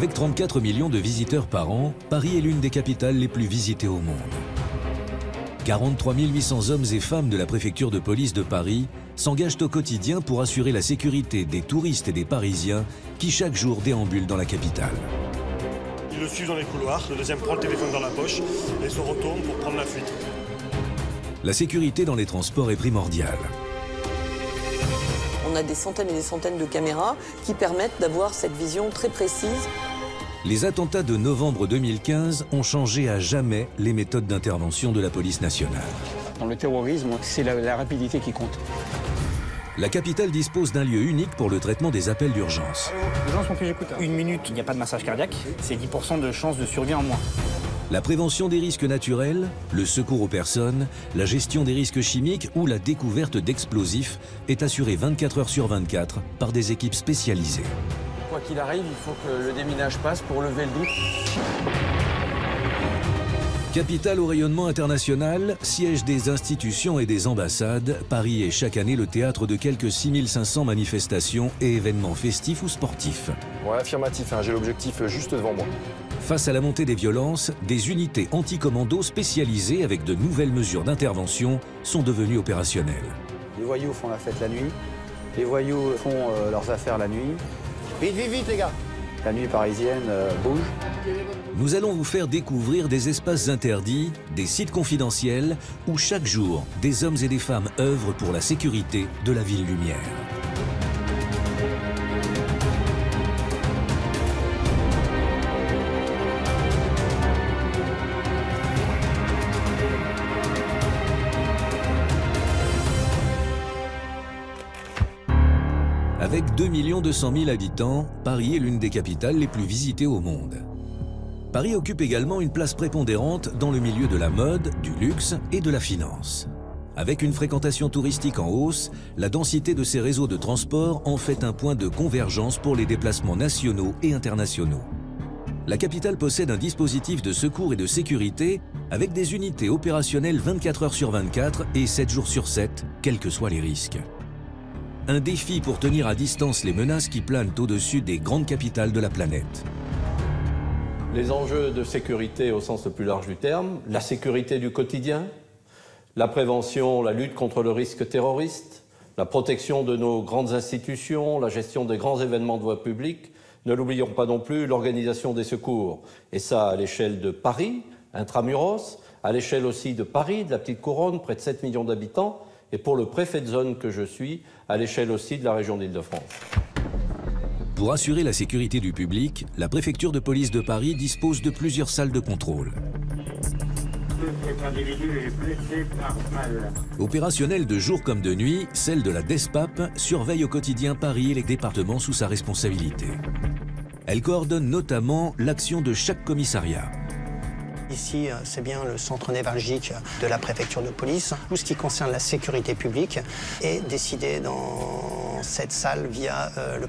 Avec 34 millions de visiteurs par an, Paris est l'une des capitales les plus visitées au monde. 43 800 hommes et femmes de la préfecture de police de Paris s'engagent au quotidien pour assurer la sécurité des touristes et des Parisiens qui chaque jour déambulent dans la capitale. Ils le suivent dans les couloirs, le deuxième prend le téléphone dans la poche et se retourne pour prendre la fuite. La sécurité dans les transports est primordiale. On a des centaines et des centaines de caméras qui permettent d'avoir cette vision très précise. Les attentats de novembre 2015 ont changé à jamais les méthodes d'intervention de la police nationale. Dans le terrorisme, c'est la rapidité qui compte. La capitale dispose d'un lieu unique pour le traitement des appels d'urgence. Urgence, pompier, j'écoute. Une minute, il n'y a pas de massage cardiaque, c'est 10% de chance de survie en moins. La prévention des risques naturels, le secours aux personnes, la gestion des risques chimiques ou la découverte d'explosifs est assurée 24 heures sur 24 par des équipes spécialisées. Quoi qu'il arrive, il faut que le déminage passe pour lever le doute. Capitale au rayonnement international, siège des institutions et des ambassades, Paris est chaque année le théâtre de quelques 6500 manifestations et événements festifs ou sportifs. Ouais, affirmatif, j'ai l'objectif juste devant moi. Face à la montée des violences, des unités anti-commando spécialisées avec de nouvelles mesures d'intervention sont devenues opérationnelles. Les voyous font la fête la nuit, les voyous font leurs affaires la nuit. Vite, vite, vite les gars! La nuit parisienne bouge. Nous allons vous faire découvrir des espaces interdits, des sites confidentiels où chaque jour, des hommes et des femmes œuvrent pour la sécurité de la ville lumière. Avec 2 200 000 habitants, Paris est l'une des capitales les plus visitées au monde. Paris occupe également une place prépondérante dans le milieu de la mode, du luxe et de la finance. Avec une fréquentation touristique en hausse, la densité de ces réseaux de transport en fait un point de convergence pour les déplacements nationaux et internationaux. La capitale possède un dispositif de secours et de sécurité avec des unités opérationnelles 24 heures sur 24 et 7 jours sur 7, quels que soient les risques. Un défi pour tenir à distance les menaces qui planent au-dessus des grandes capitales de la planète. Les enjeux de sécurité au sens le plus large du terme, la sécurité du quotidien, la prévention, la lutte contre le risque terroriste, la protection de nos grandes institutions, la gestion des grands événements de voie publique, ne l'oublions pas non plus, l'organisation des secours. Et ça à l'échelle de Paris, intramuros, à l'échelle aussi de Paris, de la petite couronne, près de 7 millions d'habitants, et pour le préfet de zone que je suis, à l'échelle aussi de la région d'Île-de-France. Pour assurer la sécurité du public, la préfecture de police de Paris dispose de plusieurs salles de contrôle. Opérationnelle de jour comme de nuit, celle de la DESPAP surveille au quotidien Paris et les départements sous sa responsabilité. Elle coordonne notamment l'action de chaque commissariat. Ici, c'est bien le centre névralgique de la préfecture de police. Tout ce qui concerne la sécurité publique est décidé dans cette salle via le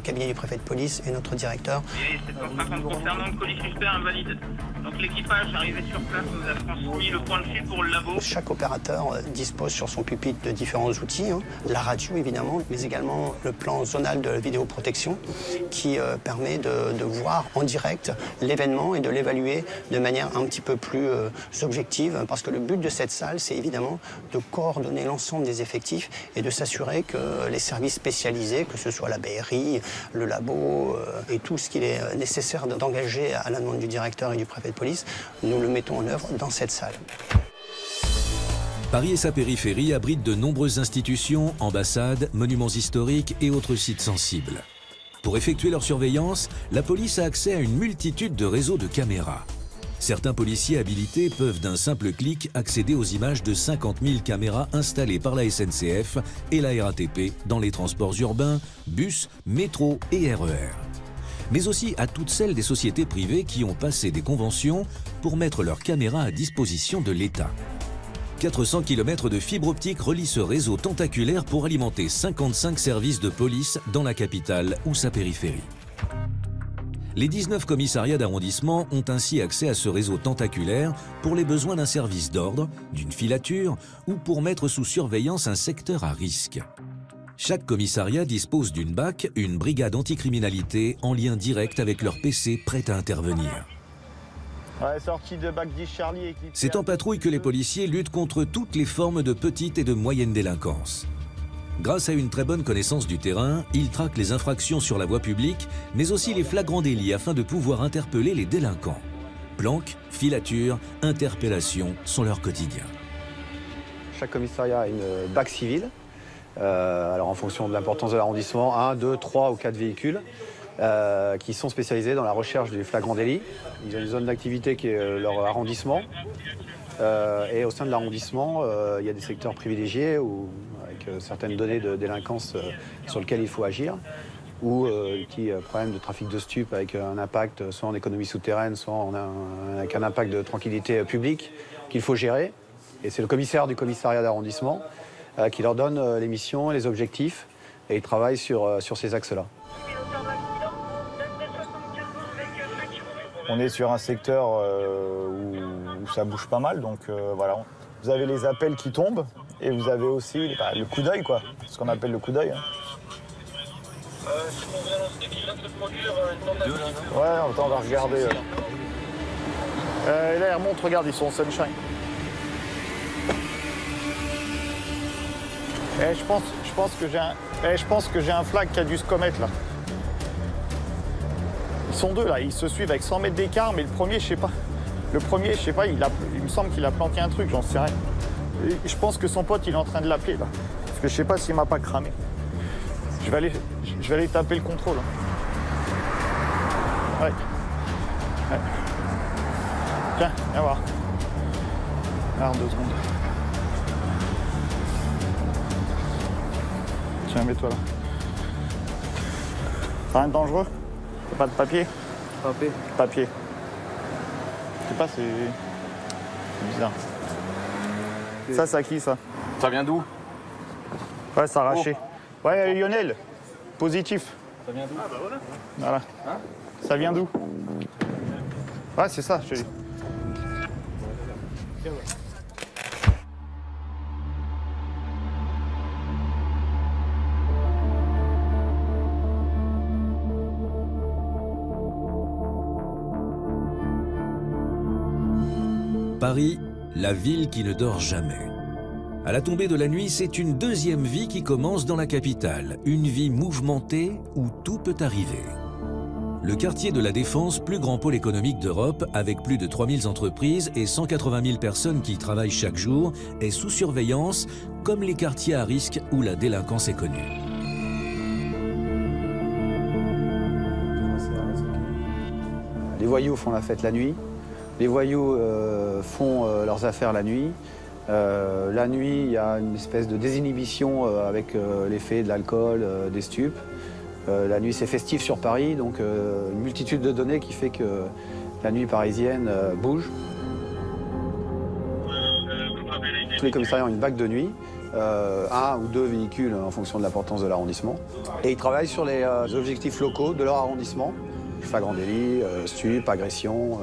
cabinet du préfet de police et notre directeur. Et 750 concernant le colis suspect invalide. Donc l'équipage arrivé sur place nous a transmis le point de fuite pour le labo. Chaque opérateur dispose sur son pupitre de différents outils, la radio évidemment, mais également le plan zonal de vidéoprotection qui permet de voir en direct l'événement et de l'évaluer de manière un petit peu plus objective, parce que le but de cette salle, c'est évidemment de coordonner l'ensemble des effectifs et de s'assurer que les services spécialisés, que ce soit la BRI, le labo et tout ce qu'il est nécessaire d'engager à la demande du directeur et du préfet de police, nous le mettons en œuvre dans cette salle. Paris et sa périphérie abritent de nombreuses institutions, ambassades, monuments historiques et autres sites sensibles. Pour effectuer leur surveillance, la police a accès à une multitude de réseaux de caméras. Certains policiers habilités peuvent d'un simple clic accéder aux images de 50 000 caméras installées par la SNCF et la RATP dans les transports urbains, bus, métro et RER. Mais aussi à toutes celles des sociétés privées qui ont passé des conventions pour mettre leurs caméras à disposition de l'État. 400 km de fibre optique relient ce réseau tentaculaire pour alimenter 55 services de police dans la capitale ou sa périphérie. Les 19 commissariats d'arrondissement ont ainsi accès à ce réseau tentaculaire pour les besoins d'un service d'ordre, d'une filature ou pour mettre sous surveillance un secteur à risque. Chaque commissariat dispose d'une BAC, une brigade anticriminalité, en lien direct avec leur PC prête à intervenir. Ouais, sortie de BAC 10 Charlie. C'est en patrouille que les policiers luttent contre toutes les formes de petite et de moyenne délinquance. Grâce à une très bonne connaissance du terrain, ils traquent les infractions sur la voie publique, mais aussi les flagrants délits afin de pouvoir interpeller les délinquants. Planques, filatures, interpellations sont leur quotidien. Chaque commissariat a une BAC civile. Alors en fonction de l'importance de l'arrondissement, 1, 2, 3 ou 4 véhicules qui sont spécialisés dans la recherche du flagrant délit. Ils ont une zone d'activité qui est leur arrondissement. Et au sein de l'arrondissement, il y a des secteurs privilégiés avec certaines données de délinquance sur lesquelles il faut agir, ou des petits problèmes de trafic de stupes avec un impact soit en économie souterraine, soit avec un impact de tranquillité publique qu'il faut gérer. Et c'est le commissaire du commissariat d'arrondissement qui leur donne les missions et les objectifs, et ils travaillent sur ces axes-là. On est sur un secteur où ça bouge pas mal, donc voilà. Vous avez les appels qui tombent, et vous avez aussi le coup d'œil, quoi. Ce qu'on appelle le coup d'œil. Ouais, attends, on va regarder. Là, ils remontent, regarde, ils sont en sunshine. Je pense que j'ai un flag qui a dû se commettre, là. Ils sont deux, là, ils se suivent avec 100 mètres d'écart, mais le premier, je sais pas. Le premier, je sais pas, il me semble qu'il a planqué un truc, j'en sais rien. Et je pense que son pote, il est en train de l'appeler, là. Parce que je sais pas s'il m'a pas cramé. Je vais aller taper le contrôle. Ouais. Tiens, viens voir. Alors, 2 secondes. Tiens, mets-toi là. T'as rien de dangereux? T'as pas de papier? Papier. Je sais pas, c'est bizarre. Ça, c'est à qui, ça? Ça vient d'où? Ouais, c'est arraché. Ouais, Lionel, positif. Ça vient d'où? Ah bah voilà. Voilà. Hein? Ça vient d'où? Ouais, c'est ça, je te dis. Paris, la ville qui ne dort jamais. À la tombée de la nuit, c'est une deuxième vie qui commence dans la capitale, une vie mouvementée où tout peut arriver. Le quartier de la Défense, plus grand pôle économique d'Europe, avec plus de 3000 entreprises et 180 000 personnes qui y travaillent chaque jour, est sous surveillance, comme les quartiers à risque où la délinquance est connue. Les voyous font la fête la nuit. Les voyous font leurs affaires la nuit. La nuit, il y a une espèce de désinhibition avec l'effet de l'alcool, des stupes. La nuit, c'est festif sur Paris, donc une multitude de données qui fait que la nuit parisienne bouge. Tous les commissariats ont une BAC de nuit, 1 ou 2 véhicules en fonction de l'importance de l'arrondissement. Et ils travaillent sur les objectifs locaux de leur arrondissement. Flagrant délit, stupes, agression,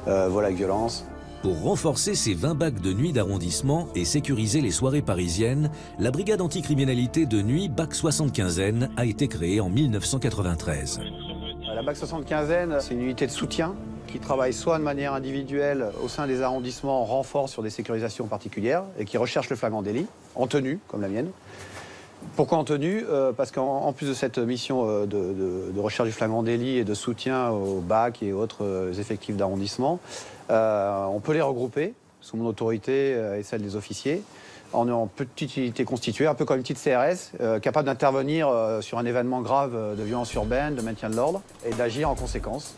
vol avec violence. Pour renforcer ces 20 BAC de nuit d'arrondissement et sécuriser les soirées parisiennes, la brigade anticriminalité de nuit BAC 75N a été créée en 1993. La BAC 75N, c'est une unité de soutien qui travaille soit de manière individuelle au sein des arrondissements en renfort sur des sécurisations particulières et qui recherche le flagrant délit, en tenue, comme la mienne. Pourquoi en tenue? Parce qu'en plus de cette mission de recherche du flagrant délit et de soutien aux BAC et autres effectifs d'arrondissement, on peut les regrouper sous mon autorité et celle des officiers en petite unité constituée, un peu comme une petite CRS, capable d'intervenir sur un événement grave de violence urbaine, de maintien de l'ordre et d'agir en conséquence.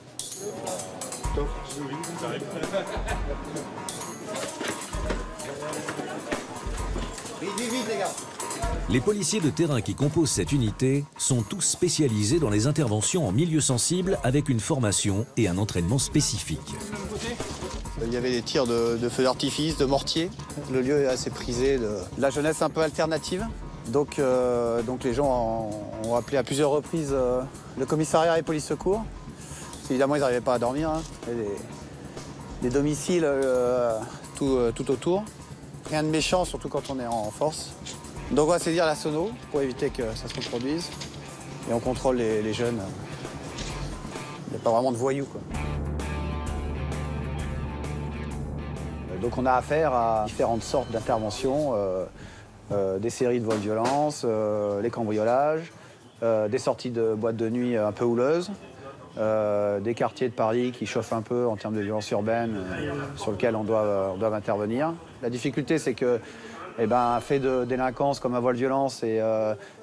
Vite, les gars. Les policiers de terrain qui composent cette unité sont tous spécialisés dans les interventions en milieu sensible avec une formation et un entraînement spécifique. Il y avait des tirs de feux d'artifice, de mortier. Le lieu est assez prisé de la jeunesse un peu alternative. Donc les gens ont appelé à plusieurs reprises le commissariat et police secours. Évidemment, ils n'arrivaient pas à dormir. Hein. Il y avait des domiciles tout autour. Rien de méchant, surtout quand on est en force. Donc on va saisir la sono pour éviter que ça se reproduise. Et on contrôle les jeunes. Il n'y a pas vraiment de voyous, quoi. Donc on a affaire à différentes sortes d'interventions, des séries de vols de violence, les cambriolages, des sorties de boîtes de nuit un peu houleuses, des quartiers de Paris qui chauffent un peu en termes de violence urbaine sur lesquels on doit intervenir. La difficulté, c'est que un fait de délinquance comme un vol de violence et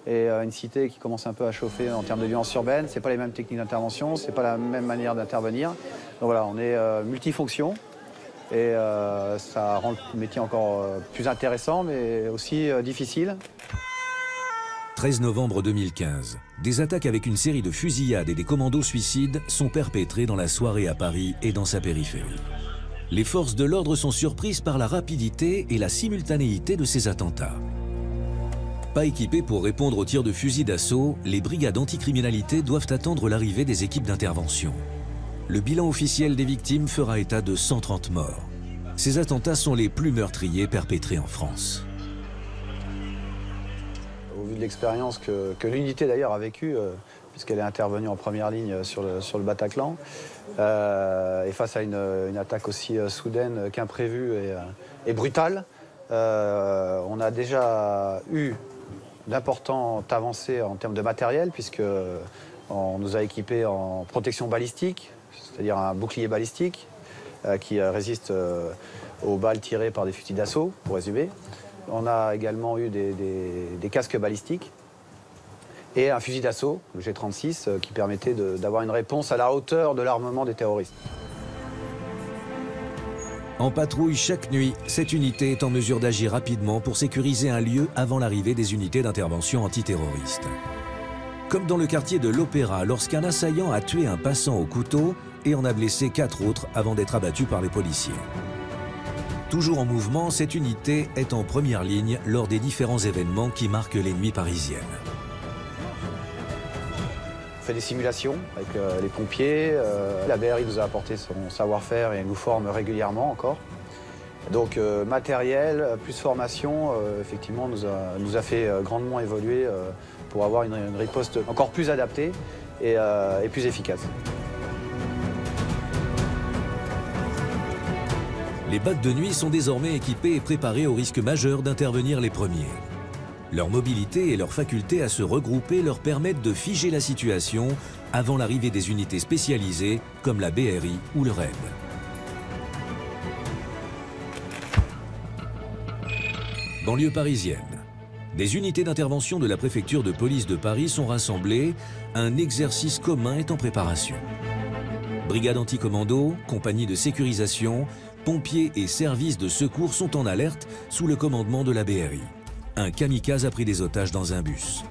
une cité qui commence un peu à chauffer en termes de violence urbaine, c'est pas les mêmes techniques d'intervention, c'est pas la même manière d'intervenir. Donc voilà, on est multifonction et ça rend le métier encore plus intéressant mais aussi difficile. 13 novembre 2015, des attaques avec une série de fusillades et des commandos suicides sont perpétrées dans la soirée à Paris et dans sa périphérie. Les forces de l'ordre sont surprises par la rapidité et la simultanéité de ces attentats. Pas équipés pour répondre aux tirs de fusil d'assaut, les brigades anticriminalité doivent attendre l'arrivée des équipes d'intervention. Le bilan officiel des victimes fera état de 130 morts. Ces attentats sont les plus meurtriers perpétrés en France. Au vu de l'expérience que l'unité d'ailleurs a vécue, puisqu'elle est intervenue en première ligne sur le Bataclan, et face à une attaque aussi soudaine qu'imprévue et brutale, on a déjà eu d'importantes avancées en termes de matériel, puisqu'on nous a équipés en protection balistique, c'est-à-dire un bouclier balistique qui résiste aux balles tirées par des fusils d'assaut, pour résumer. On a également eu des casques balistiques et un fusil d'assaut, le G36, qui permettait d'avoir une réponse à la hauteur de l'armement des terroristes. En patrouille chaque nuit, cette unité est en mesure d'agir rapidement pour sécuriser un lieu avant l'arrivée des unités d'intervention antiterroriste. Comme dans le quartier de l'Opéra, lorsqu'un assaillant a tué un passant au couteau et en a blessé 4 autres avant d'être abattu par les policiers. Toujours en mouvement, cette unité est en première ligne lors des différents événements qui marquent les nuits parisiennes. On fait des simulations avec les pompiers. La BRI nous a apporté son savoir-faire et nous forme régulièrement encore. Donc matériel plus formation, effectivement, nous a fait grandement évoluer pour avoir une riposte encore plus adaptée et plus efficace. Les BAT de nuit sont désormais équipés et préparés au risque majeur d'intervenir les premiers. Leur mobilité et leur faculté à se regrouper leur permettent de figer la situation avant l'arrivée des unités spécialisées comme la BRI ou le RAID. Banlieue parisienne. Des unités d'intervention de la préfecture de police de Paris sont rassemblées. Un exercice commun est en préparation. Brigade anti-commando, compagnie de sécurisation, pompiers et services de secours sont en alerte sous le commandement de la BRI. Un kamikaze a pris des otages dans un bus.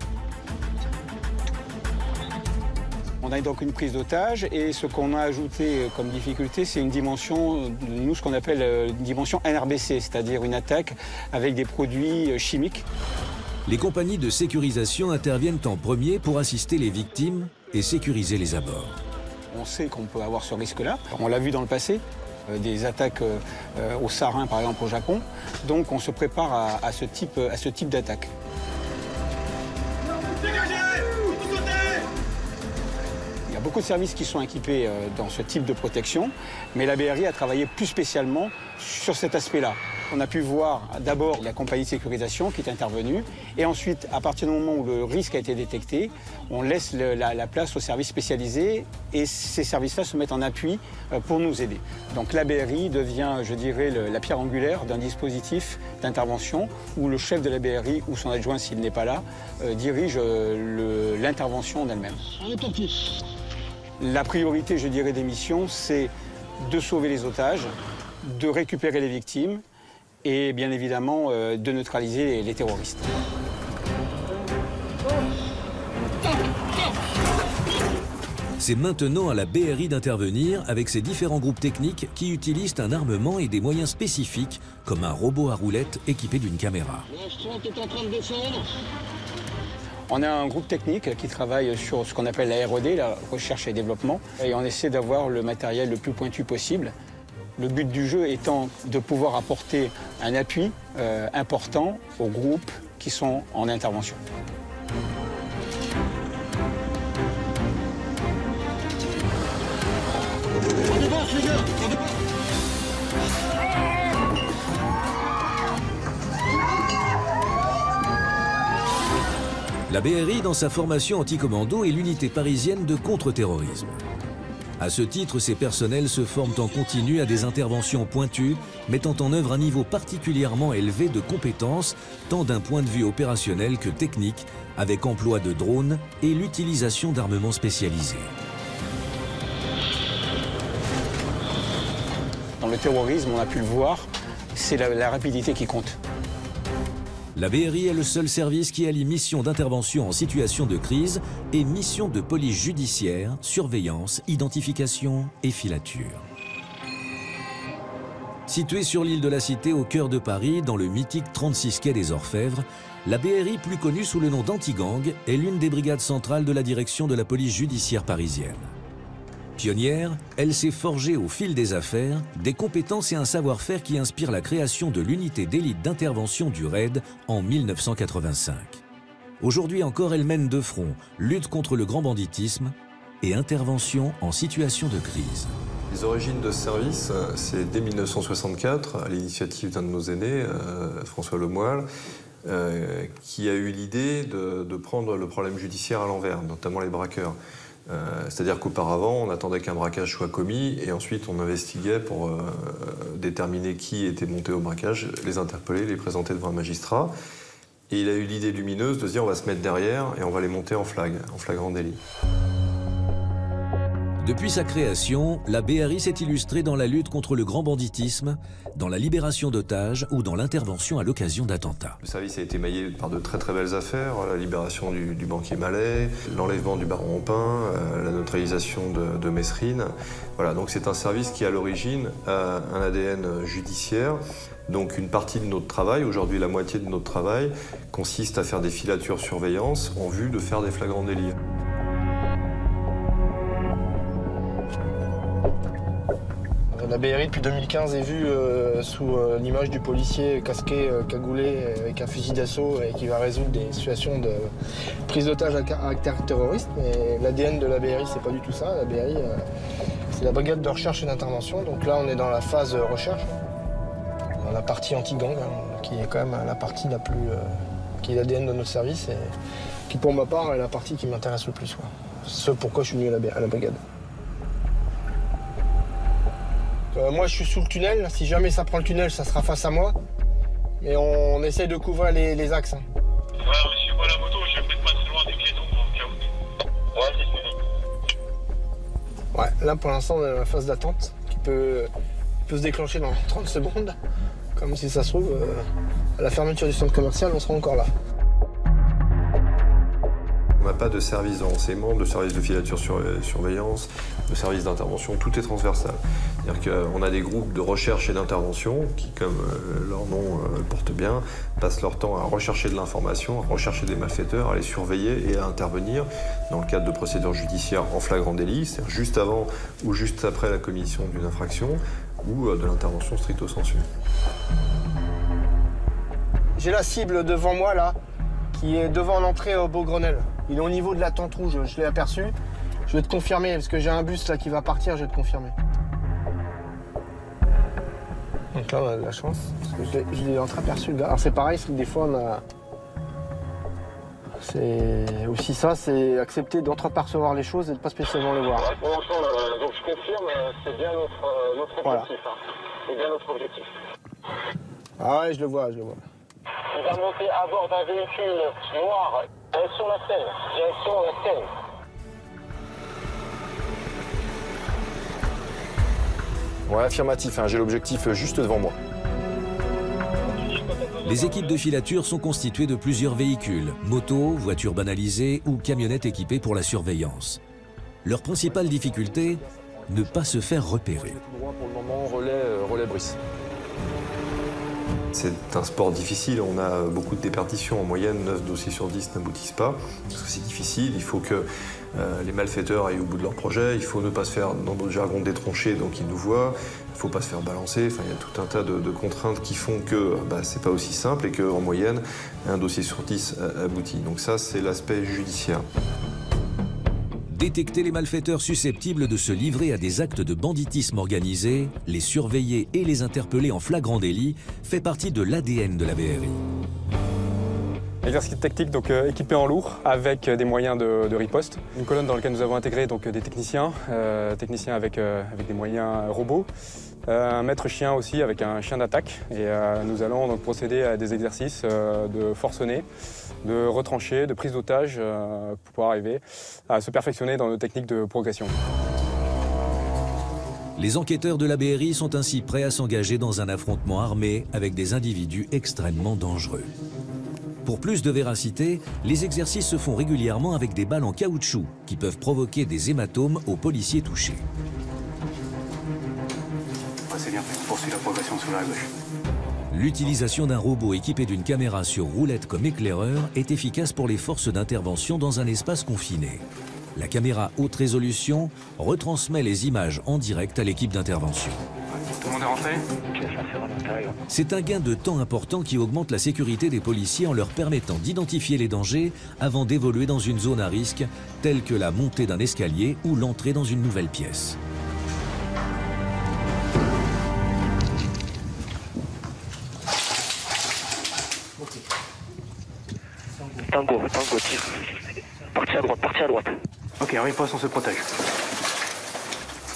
On a donc une prise d'otage et ce qu'on a ajouté comme difficulté, c'est une dimension, nous ce qu'on appelle une dimension NRBC, c'est-à-dire une attaque avec des produits chimiques. Les compagnies de sécurisation interviennent en premier pour assister les victimes et sécuriser les abords. On sait qu'on peut avoir ce risque-là, on l'a vu dans le passé. Des attaques au sarin, par exemple, au Japon. Donc, on se prépare à ce type d'attaque. Il y a beaucoup de services qui sont équipés dans ce type de protection, mais la BRI a travaillé plus spécialement sur cet aspect-là. On a pu voir d'abord la compagnie de sécurisation qui est intervenue, et ensuite, à partir du moment où le risque a été détecté, on laisse la place aux services spécialisés, et ces services-là se mettent en appui pour nous aider. Donc la BRI devient, je dirais, la pierre angulaire d'un dispositif d'intervention où le chef de la BRI ou son adjoint, s'il n'est pas là, dirige l'intervention en elle-même. La priorité, je dirais, des missions, c'est de sauver les otages, de récupérer les victimes, et bien évidemment de neutraliser les terroristes. C'est maintenant à la BRI d'intervenir avec ses différents groupes techniques qui utilisent un armement et des moyens spécifiques comme un robot à roulettes équipé d'une caméra. On a un groupe technique qui travaille sur ce qu'on appelle la R&D, la recherche et développement, et on essaie d'avoir le matériel le plus pointu possible. Le but du jeu étant de pouvoir apporter un appui important aux groupes qui sont en intervention. La BRI, dans sa formation anti-commando, est l'unité parisienne de contre-terrorisme. À ce titre, ses personnels se forment en continu à des interventions pointues, mettant en œuvre un niveau particulièrement élevé de compétences, tant d'un point de vue opérationnel que technique, avec emploi de drones et l'utilisation d'armements spécialisés. Dans le terrorisme, on a pu le voir, c'est la rapidité qui compte. La BRI est le seul service qui allie mission d'intervention en situation de crise et mission de police judiciaire, surveillance, identification et filature. Située sur l'île de la Cité au cœur de Paris, dans le mythique 36 quai des Orfèvres, la BRI, plus connue sous le nom d'Antigang, est l'une des brigades centrales de la direction de la police judiciaire parisienne. Pionnière, elle s'est forgée au fil des affaires des compétences et un savoir-faire qui inspirent la création de l'unité d'élite d'intervention du RAID en 1985. Aujourd'hui encore, elle mène de front lutte contre le grand banditisme et intervention en situation de crise. Les origines de ce service, c'est dès 1964, à l'initiative d'un de nos aînés, François Lemoyle, qui a eu l'idée de prendre le problème judiciaire à l'envers, notamment les braqueurs. C'est-à-dire qu'auparavant, on attendait qu'un braquage soit commis et ensuite on investiguait pour déterminer qui était monté au braquage, les interpeller, les présenter devant un magistrat. Et il a eu l'idée lumineuse de se dire on va se mettre derrière et on va les monter en flagrant délit. Depuis sa création, la BRI s'est illustrée dans la lutte contre le grand banditisme, dans la libération d'otages ou dans l'intervention à l'occasion d'attentats. Le service a été maillé par de très belles affaires, la libération du banquier Mallet, l'enlèvement du baron Opin, la neutralisation de Messrine. Voilà, donc c'est un service qui à l'origine a un ADN judiciaire. Donc une partie de notre travail, aujourd'hui la moitié de notre travail, consiste à faire des filatures surveillance en vue de faire des flagrants délits. La BRI depuis 2015 est vue sous l'image du policier casqué, cagoulé, avec un fusil d'assaut et qui va résoudre des situations de prise d'otage à caractère terroriste. Mais l'ADN de la BRI, c'est pas du tout ça. La BRI, c'est la brigade de recherche et d'intervention. Donc là, on est dans la phase recherche, dans la partie anti-gang, qui est quand même la partie la plus... qui est l'ADN de notre service et qui, pour ma part, est la partie qui m'intéresse le plus. Ce pourquoi je suis venu à la brigade. Moi, je suis sous le tunnel. Si jamais ça prend le tunnel, ça sera face à moi. Et on essaye de couvrir les axes. Ouais, je suis pas la moto, je vais mettre pas très loin des piétons en cas où. Ouais, c'est suivi. Ouais, là, pour l'instant, on est dans la phase d'attente qui peut se déclencher dans 30 secondes. Comme si ça se trouve, à la fermeture du centre commercial, on sera encore là. On n'a pas de service de renseignement, de service de filature surveillance, de service d'intervention, tout est transversal. C'est-à-dire qu'on a des groupes de recherche et d'intervention qui, comme leur nom le porte bien, passent leur temps à rechercher de l'information, à rechercher des malfaiteurs, à les surveiller et à intervenir dans le cadre de procédures judiciaires en flagrant délit, c'est-à-dire juste avant ou juste après la commission d'une infraction ou de l'intervention stricto sensu. J'ai la cible devant moi, là, qui est devant l'entrée au Beaugrenelle. Il est au niveau de la tente rouge, je l'ai aperçu. Je vais te confirmer, parce que j'ai un bus là qui va partir, je vais te confirmer. Donc là, on a de la chance, parce que je l'ai entreaperçu, le gars. Alors c'est pareil, c'est que des fois, on a... C'est aussi ça, c'est accepter d'entreapercevoir les choses et de ne pas spécialement les voir. Pour l'instant, donc je confirme, c'est bien notre objectif. Voilà. C'est bien notre objectif. Ah ouais, je le vois, je le vois. On va monter à bord d'un véhicule noir, direction la Seine, direction la Seine. Ouais, affirmatif, j'ai l'objectif juste devant moi. Les équipes de filature sont constituées de plusieurs véhicules, motos, voitures banalisées ou camionnettes équipées pour la surveillance. Leur principale difficulté, ne pas se faire repérer. Tout droit pour le moment, relais Brice. C'est un sport difficile, on a beaucoup de déperditions. En moyenne, 9 dossiers sur 10 n'aboutissent pas, parce que c'est difficile. Il faut que les malfaiteurs aillent au bout de leur projet. Il faut ne pas se faire, dans notre jargon, détroncher, donc ils nous voient. Il ne faut pas se faire balancer. Enfin, il y a tout un tas de contraintes qui font que c'est pas aussi simple et qu'en moyenne, un dossier sur 10 aboutit. Donc ça, c'est l'aspect judiciaire. Détecter les malfaiteurs susceptibles de se livrer à des actes de banditisme organisé, les surveiller et les interpeller en flagrant délit fait partie de l'ADN de la BRI. Exercice tactique donc équipé en lourd avec des moyens de riposte. Une colonne dans laquelle nous avons intégré donc des techniciens avec des moyens robots. Un maître chien aussi avec un chien d'attaque. Et nous allons donc procéder à des exercices de forcené, de retrancher, de prise d'otage pour pouvoir arriver à se perfectionner dans nos techniques de progression. Les enquêteurs de la BRI sont ainsi prêts à s'engager dans un affrontement armé avec des individus extrêmement dangereux. Pour plus de véracité, les exercices se font régulièrement avec des balles en caoutchouc qui peuvent provoquer des hématomes aux policiers touchés. C'est bien fait, on poursuit la progression sur la gauche. L'utilisation d'un robot équipé d'une caméra sur roulette comme éclaireur est efficace pour les forces d'intervention dans un espace confiné. La caméra haute résolution retransmet les images en direct à l'équipe d'intervention. Tout le monde est rentré? C'est un gain de temps important qui augmente la sécurité des policiers en leur permettant d'identifier les dangers avant d'évoluer dans une zone à risque, telle que la montée d'un escalier ou l'entrée dans une nouvelle pièce. Tango, tire. Parti à droite. Ok, en riposte, on se protège.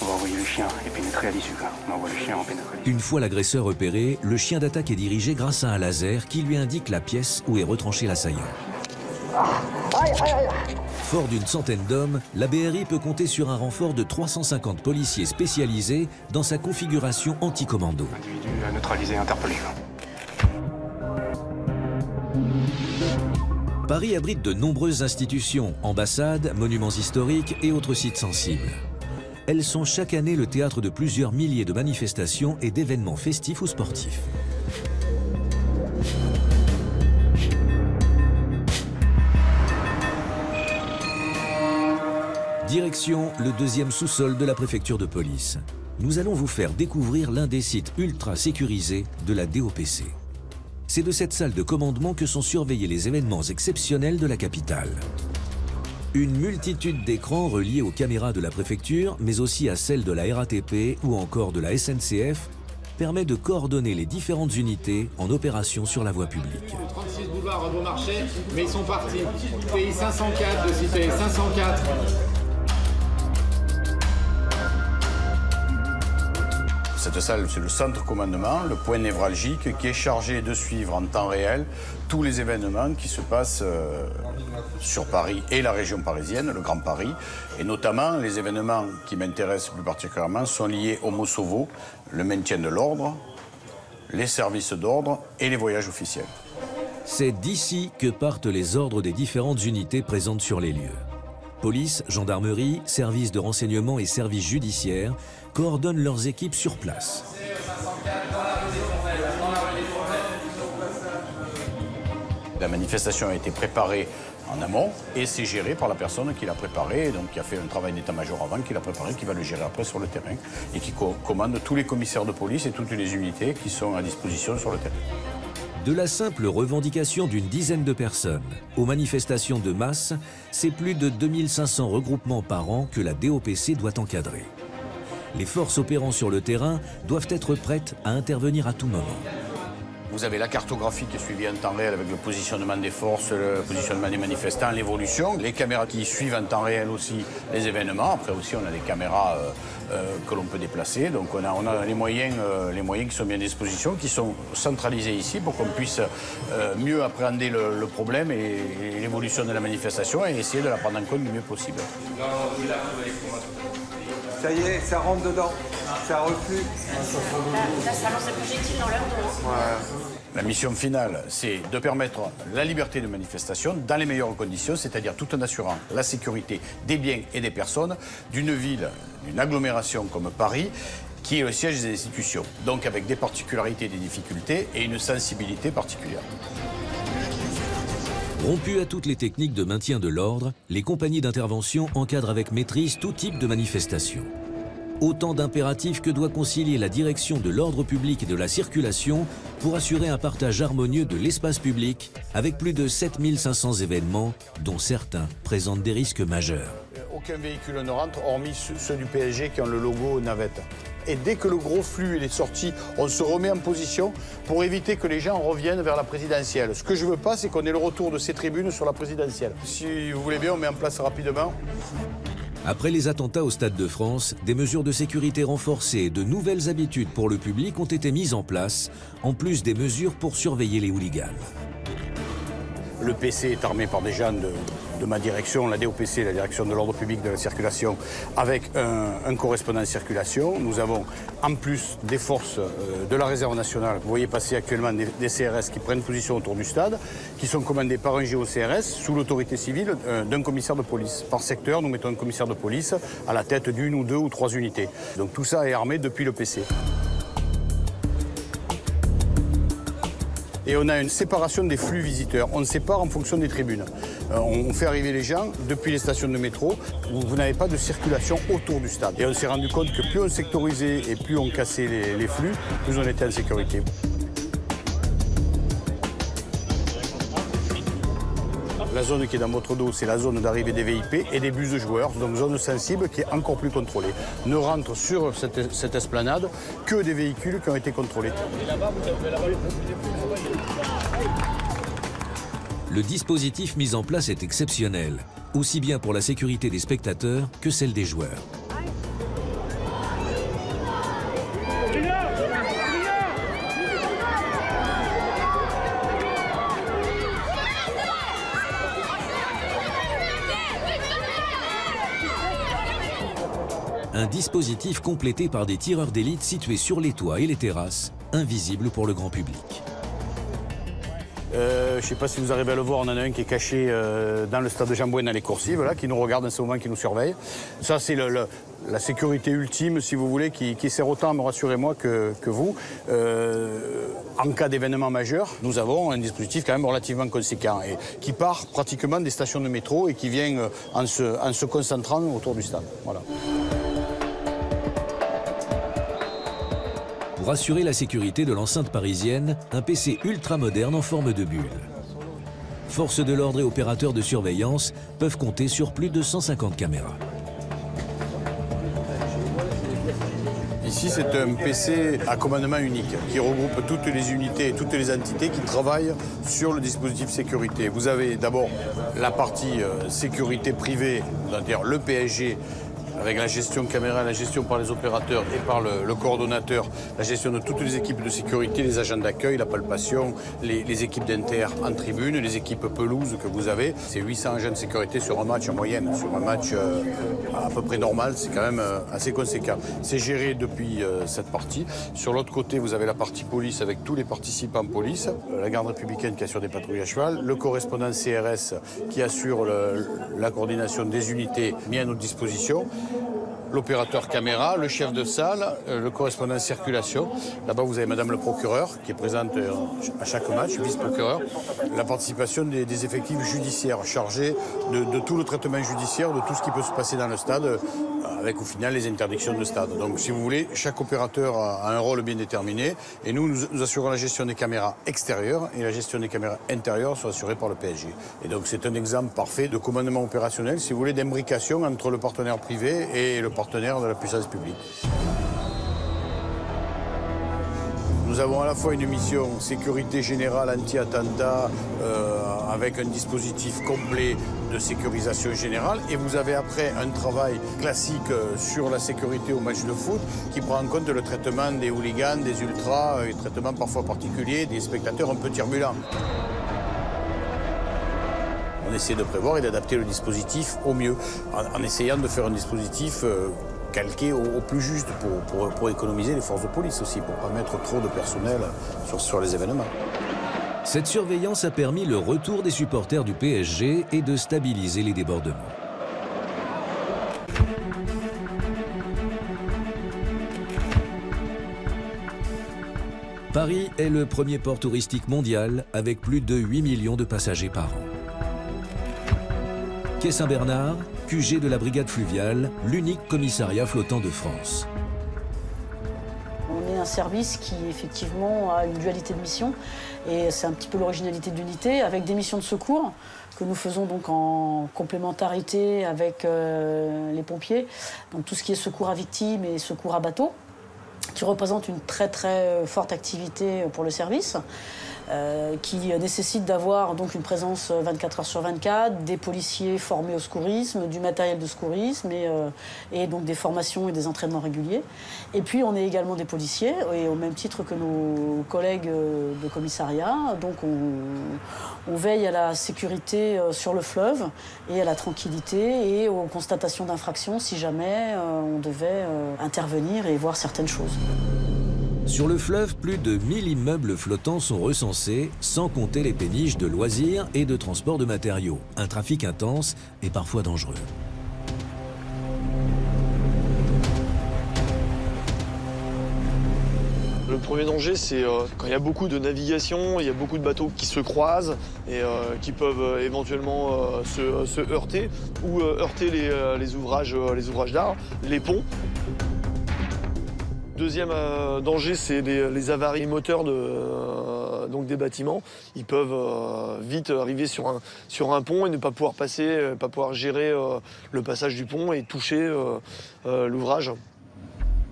On va envoyer le chien et pénétrer à l'issue. On envoie le chien en pénétrer. Une fois l'agresseur repéré, le chien d'attaque est dirigé grâce à un laser qui lui indique la pièce où est retranché l'assaillant. Fort d'une centaine d'hommes, la BRI peut compter sur un renfort de 350 policiers spécialisés dans sa configuration anti-commando. Individu à neutraliser, interpellé. Paris abrite de nombreuses institutions, ambassades, monuments historiques et autres sites sensibles. Elles sont chaque année le théâtre de plusieurs milliers de manifestations et d'événements festifs ou sportifs. Direction le deuxième sous-sol de la préfecture de police. Nous allons vous faire découvrir l'un des sites ultra sécurisés de la DOPC. C'est de cette salle de commandement que sont surveillés les événements exceptionnels de la capitale. Une multitude d'écrans reliés aux caméras de la préfecture, mais aussi à celles de la RATP ou encore de la SNCF, permet de coordonner les différentes unités en opération sur la voie publique. 36 boulevard Beaumarchais, mais ils sont partis. Pays 504 de cité, 504. Cette salle, c'est le centre commandement, le point névralgique qui est chargé de suivre en temps réel tous les événements qui se passent sur Paris et la région parisienne, le Grand Paris. Et notamment, les événements qui m'intéressent plus particulièrement sont liés au Mosovo, le maintien de l'ordre, les services d'ordre et les voyages officiels. C'est d'ici que partent les ordres des différentes unités présentes sur les lieux. Police, gendarmerie, services de renseignement et services judiciaires coordonnent leurs équipes sur place. La manifestation a été préparée en amont et c'est géré par la personne qui l'a préparée, donc qui a fait un travail d'état-major avant, qui l'a préparé, qui va le gérer après sur le terrain et qui commande tous les commissaires de police et toutes les unités qui sont à disposition sur le terrain. De la simple revendication d'une dizaine de personnes aux manifestations de masse, c'est plus de 2500 regroupements par an que la DOPC doit encadrer. Les forces opérant sur le terrain doivent être prêtes à intervenir à tout moment. Vous avez la cartographie qui est suivie en temps réel avec le positionnement des forces, le positionnement des manifestants, l'évolution. Les caméras qui suivent en temps réel aussi les événements. Après aussi, on a des caméras que l'on peut déplacer. Donc on a les moyens qui sont bien à disposition, qui sont centralisés ici pour qu'on puisse mieux appréhender le problème et l'évolution de la manifestation et essayer de la prendre en compte le mieux possible. Ça y est, ça rentre dedans, ça reflue. Là, ça lance un projectile dans leur dos. Ouais. La mission finale, c'est de permettre la liberté de manifestation dans les meilleures conditions, c'est-à-dire tout en assurant la sécurité des biens et des personnes d'une ville, d'une agglomération comme Paris, qui est le siège des institutions. Donc avec des particularités et des difficultés et une sensibilité particulière. Rompues à toutes les techniques de maintien de l'ordre, les compagnies d'intervention encadrent avec maîtrise tout type de manifestation. Autant d'impératifs que doit concilier la direction de l'ordre public et de la circulation pour assurer un partage harmonieux de l'espace public avec plus de 7500 événements, dont certains présentent des risques majeurs. Aucun véhicule ne rentre, hormis ceux du PSG qui ont le logo navette. Et dès que le gros flux est sorti, on se remet en position pour éviter que les gens reviennent vers la présidentielle. Ce que je ne veux pas, c'est qu'on ait le retour de ces tribunes sur la présidentielle. Si vous voulez bien, on met en place rapidement. Après les attentats au Stade de France, des mesures de sécurité renforcées et de nouvelles habitudes pour le public ont été mises en place, en plus des mesures pour surveiller les hooligans. Le PC est armé par des gens de ma direction, la DOPC, la direction de l'ordre public de la circulation, avec un correspondant de circulation. Nous avons en plus des forces de la réserve nationale. Vous voyez passer actuellement des CRS qui prennent position autour du stade, qui sont commandés par un GOCRS sous l'autorité civile d'un commissaire de police. Par secteur, nous mettons un commissaire de police à la tête d'une ou deux ou trois unités. Donc tout ça est armé depuis le PC. Et on a une séparation des flux visiteurs. On sépare en fonction des tribunes. On fait arriver les gens depuis les stations de métro où vous n'avez pas de circulation autour du stade. Et on s'est rendu compte que plus on sectorisait et plus on cassait les flux, plus on était en sécurité. La zone qui est dans votre dos, c'est la zone d'arrivée des VIP et des bus de joueurs, donc zone sensible qui est encore plus contrôlée. Ne rentrent sur cette esplanade que des véhicules qui ont été contrôlés. Le dispositif mis en place est exceptionnel, aussi bien pour la sécurité des spectateurs que celle des joueurs. Un dispositif complété par des tireurs d'élite situés sur les toits et les terrasses, invisibles pour le grand public. Je ne sais pas si vous arrivez à le voir, on en a un qui est caché dans le stade de Jean-Bouin, dans les coursives, là, qui nous regarde en ce moment, qui nous surveille. Ça, c'est la sécurité ultime, si vous voulez, qui sert autant à me rassurer moi que vous. En cas d'événement majeur, nous avons un dispositif quand même relativement conséquent et qui part pratiquement des stations de métro et qui vient en se concentrant autour du stade. Voilà. Pour assurer la sécurité de l'enceinte parisienne, un PC ultra moderne en forme de bulle. Forces de l'ordre et opérateurs de surveillance peuvent compter sur plus de 150 caméras. Ici, c'est un PC à commandement unique qui regroupe toutes les unités et toutes les entités qui travaillent sur le dispositif sécurité. Vous avez d'abord la partie sécurité privée, c'est-à-dire le PSG, avec la gestion caméra, la gestion par les opérateurs et par le coordonnateur, la gestion de toutes les équipes de sécurité, les agents d'accueil, la palpation, les équipes d'inter en tribune, les équipes pelouse que vous avez. C'est 800 agents de sécurité sur un match en moyenne. Sur un match à peu près normal, c'est quand même assez conséquent. C'est géré depuis cette partie. Sur l'autre côté, vous avez la partie police avec tous les participants police, la garde républicaine qui assure des patrouilles à cheval, le correspondant CRS qui assure la coordination des unités mises à notre disposition, l'opérateur caméra, le chef de salle, le correspondant circulation. Là-bas, vous avez madame le procureur qui est présente à chaque match, vice-procureur. La participation des effectifs judiciaires chargés de tout le traitement judiciaire, de tout ce qui peut se passer dans le stade, avec au final les interdictions de stade. Donc si vous voulez, chaque opérateur a un rôle bien déterminé et nous assurons la gestion des caméras extérieures et la gestion des caméras intérieures sont assurées par le PSG. Et donc c'est un exemple parfait de commandement opérationnel, si vous voulez, d'imbrication entre le partenaire privé et le partenaire de la puissance publique. Nous avons à la fois une mission sécurité générale anti-attentat avec un dispositif complet de sécurisation générale et vous avez après un travail classique sur la sécurité au match de foot qui prend en compte le traitement des hooligans, des ultras, et traitement parfois particulier des spectateurs un peu turbulents. On essaie de prévoir et d'adapter le dispositif au mieux en essayant de faire un dispositif calqué au plus juste pour économiser les forces de police aussi, pour ne pas mettre trop de personnel sur les événements. Cette surveillance a permis le retour des supporters du PSG et de stabiliser les débordements. Paris est le premier port touristique mondial avec plus de 8 millions de passagers par an. Quai Saint-Bernard, QG de la Brigade fluviale, l'unique commissariat flottant de France. On est un service qui effectivement a une dualité de mission et c'est un petit peu l'originalité de l'unité avec des missions de secours que nous faisons donc en complémentarité avec les pompiers. Donc tout ce qui est secours à victimes et secours à bateau, qui représente une très forte activité pour le service, qui nécessite d'avoir donc une présence 24 heures sur 24, des policiers formés au secourisme, du matériel de secourisme et donc des formations et des entraînements réguliers. Et puis on est également des policiers, et au même titre que nos collègues de commissariat, donc on veille à la sécurité sur le fleuve et à la tranquillité et aux constatations d'infractions si jamais on devait intervenir et voir certaines choses. Sur le fleuve, plus de 1000 immeubles flottants sont recensés, sans compter les péniches de loisirs et de transport de matériaux. Un trafic intense et parfois dangereux. Le premier danger, c'est quand il y a beaucoup de navigation, il y a beaucoup de bateaux qui se croisent et qui peuvent éventuellement se heurter ou heurter les ouvrages d'art, les ponts. Deuxième danger, c'est les avaries moteurs donc des bâtiments. Ils peuvent vite arriver sur un pont et ne pas pouvoir passer, pas pouvoir gérer le passage du pont et toucher l'ouvrage.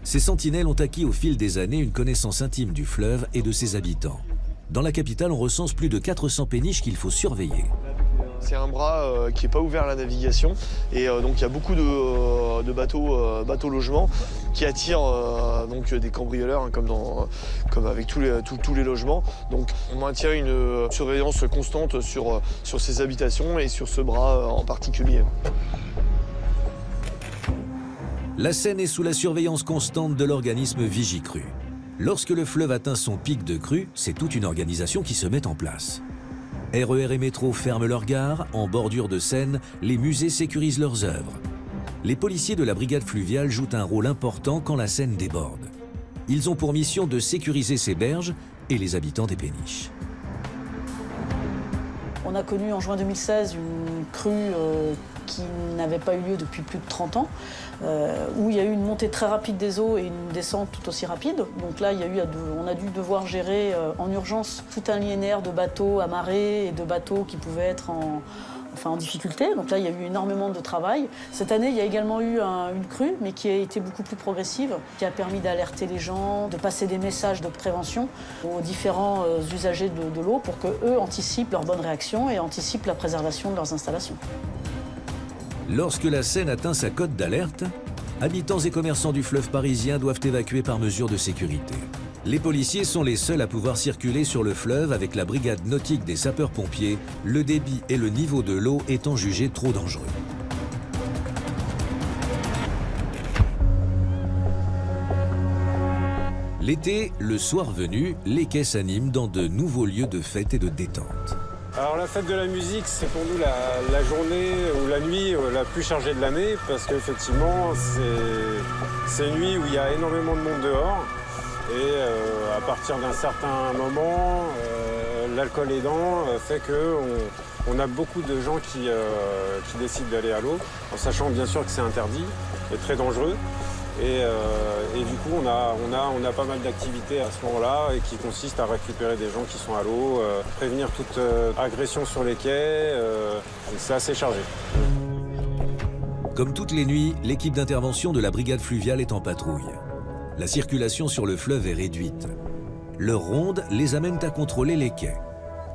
Ces sentinelles ont acquis au fil des années une connaissance intime du fleuve et de ses habitants. Dans la capitale, on recense plus de 400 péniches qu'il faut surveiller. C'est un bras qui n'est pas ouvert à la navigation et donc il y a beaucoup de bateaux logements qui attirent donc des cambrioleurs hein, comme avec tous les logements. Donc on maintient une surveillance constante sur ces habitations et sur ce bras en particulier. La Seine est sous la surveillance constante de l'organisme Vigicru. Lorsque le fleuve atteint son pic de crue, c'est toute une organisation qui se met en place. RER et métro ferment leurs gares, en bordure de Seine, les musées sécurisent leurs œuvres. Les policiers de la brigade fluviale jouent un rôle important quand la Seine déborde. Ils ont pour mission de sécuriser ces berges et les habitants des péniches. On a connu en juin 2016 une crue qui n'avait pas eu lieu depuis plus de 30 ans, où il y a eu une montée très rapide des eaux et une descente tout aussi rapide. Donc là, on a dû devoir gérer en urgence tout un linéaire de bateaux amarrés et de bateaux qui pouvaient être en difficulté. Donc là, il y a eu énormément de travail. Cette année, il y a également eu une crue, mais qui a été beaucoup plus progressive, qui a permis d'alerter les gens, de passer des messages de prévention aux différents usagers de l'eau pour qu'eux anticipent leur bonne réaction et anticipent la préservation de leurs installations. Lorsque la Seine atteint sa cote d'alerte, habitants et commerçants du fleuve parisien doivent évacuer par mesure de sécurité. Les policiers sont les seuls à pouvoir circuler sur le fleuve avec la brigade nautique des sapeurs-pompiers, le débit et le niveau de l'eau étant jugés trop dangereux. L'été, le soir venu, les quais s'animent dans de nouveaux lieux de fête et de détente. Alors la fête de la musique, c'est pour nous la journée ou la nuit la plus chargée de l'année parce qu'effectivement, c'est une nuit où il y a énormément de monde dehors et à partir d'un certain moment, l'alcool aidant fait qu'on a beaucoup de gens qui décident d'aller à l'eau en sachant bien sûr que c'est interdit et très dangereux. Et du coup, on a pas mal d'activités à ce moment-là et qui consistent à récupérer des gens qui sont à l'eau, prévenir toute agression sur les quais. C'est assez chargé. Comme toutes les nuits, l'équipe d'intervention de la brigade fluviale est en patrouille. La circulation sur le fleuve est réduite. Leurs rondes les amènent à contrôler les quais.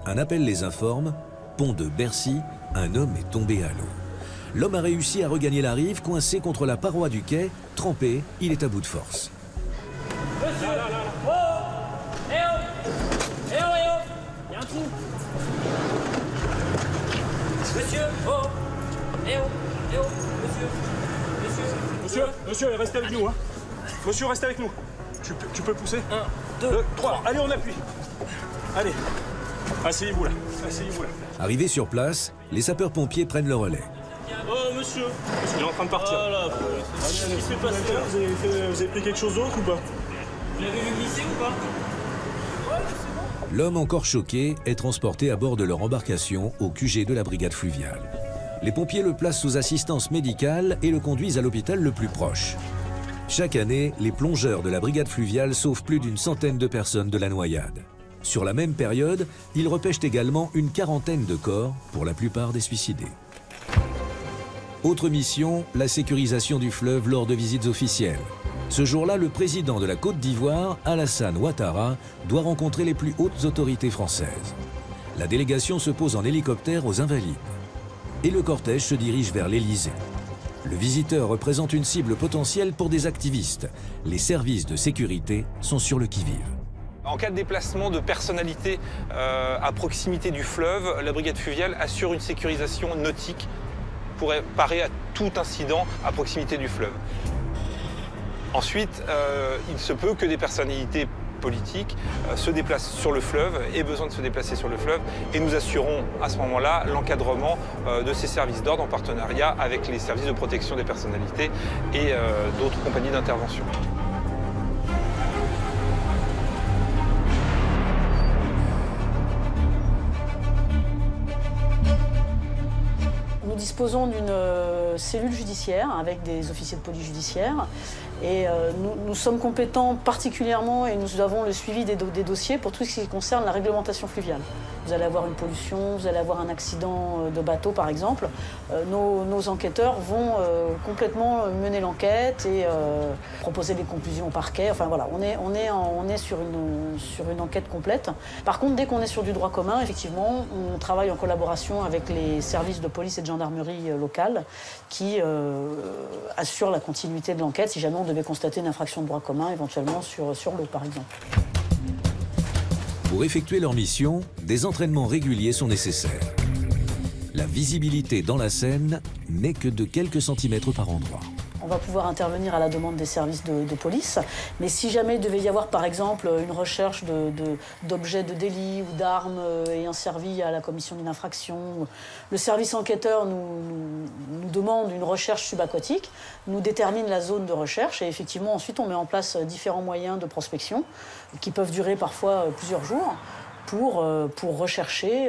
Un appel les informe, pont de Bercy, un homme est tombé à l'eau. L'homme a réussi à regagner la rive, coincé contre la paroi du quai. Trempé, il est à bout de force. Monsieur, oh, eh oh, eh oh, eh oh, il y a un trou. Monsieur, oh, eh oh, eh oh, Monsieur, restez avec nous, hein. Monsieur, restez avec nous. Tu peux pousser 1, 2, 3. Allez, on appuie. Allez, asseyez-vous là. Arrivés sur place, les sapeurs-pompiers prennent le relais. Oh, monsieur, il est en train de partir. Oh là, qu'est-ce qui s'est passé? Vous avez pris quelque chose d'autre ou pas? Vous l'avez vu glisser ou pas? L'homme encore choqué est transporté à bord de leur embarcation au QG de la brigade fluviale. Les pompiers le placent sous assistance médicale et le conduisent à l'hôpital le plus proche. Chaque année, les plongeurs de la brigade fluviale sauvent plus d'une centaine de personnes de la noyade. Sur la même période, ils repêchent également une quarantaine de corps, pour la plupart des suicidés. Autre mission, la sécurisation du fleuve lors de visites officielles. Ce jour-là, le président de la Côte d'Ivoire, Alassane Ouattara, doit rencontrer les plus hautes autorités françaises. La délégation se pose en hélicoptère aux Invalides. Et le cortège se dirige vers l'Élysée. Le visiteur représente une cible potentielle pour des activistes. Les services de sécurité sont sur le qui-vive. En cas de déplacement de personnalités à proximité du fleuve, la brigade fluviale assure une sécurisation nautique pour parer à tout incident à proximité du fleuve. Ensuite, il se peut que des personnalités politiques se déplacent sur le fleuve, aient besoin de se déplacer sur le fleuve, et nous assurons à ce moment-là l'encadrement de ces services d'ordre en partenariat avec les services de protection des personnalités et d'autres compagnies d'intervention. Nous disposons d'une cellule judiciaire avec des officiers de police judiciaire et nous sommes compétents particulièrement et nous avons le suivi des dossiers pour tout ce qui concerne la réglementation fluviale. Vous allez avoir une pollution, vous allez avoir un accident de bateau par exemple. Nos enquêteurs vont complètement mener l'enquête et proposer des conclusions au parquet. Enfin voilà, on est sur une enquête complète. Par contre, dès qu'on est sur du droit commun, effectivement, on travaille en collaboration avec les services de police et de gendarmerie locale qui assurent la continuité de l'enquête si jamais on devait constater une infraction de droit commun, éventuellement sur l'eau par exemple. Pour effectuer leur mission, des entraînements réguliers sont nécessaires. La visibilité dans la Seine n'est que de quelques centimètres par endroit. On va pouvoir intervenir à la demande des services de police. Mais si jamais il devait y avoir, par exemple, une recherche d'objets de délit ou d'armes ayant servi à la commission d'une infraction, le service enquêteur nous demande une recherche subaquatique, nous détermine la zone de recherche et effectivement, ensuite, on met en place différents moyens de prospection qui peuvent durer parfois plusieurs jours pour rechercher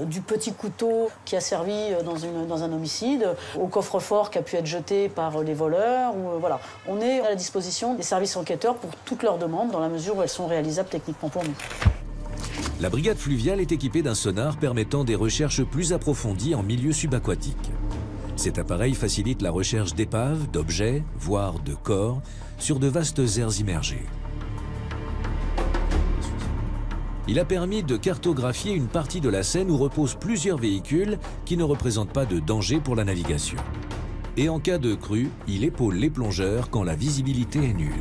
du petit couteau qui a servi dans un homicide, au coffre-fort qui a pu être jeté par les voleurs. Voilà. On est à la disposition des services enquêteurs pour toutes leurs demandes, dans la mesure où elles sont réalisables techniquement pour nous. La brigade fluviale est équipée d'un sonar permettant des recherches plus approfondies en milieu subaquatique. Cet appareil facilite la recherche d'épaves, d'objets, voire de corps, sur de vastes aires immergées. Il a permis de cartographier une partie de la Seine où reposent plusieurs véhicules qui ne représentent pas de danger pour la navigation. Et en cas de crue, il épaule les plongeurs quand la visibilité est nulle.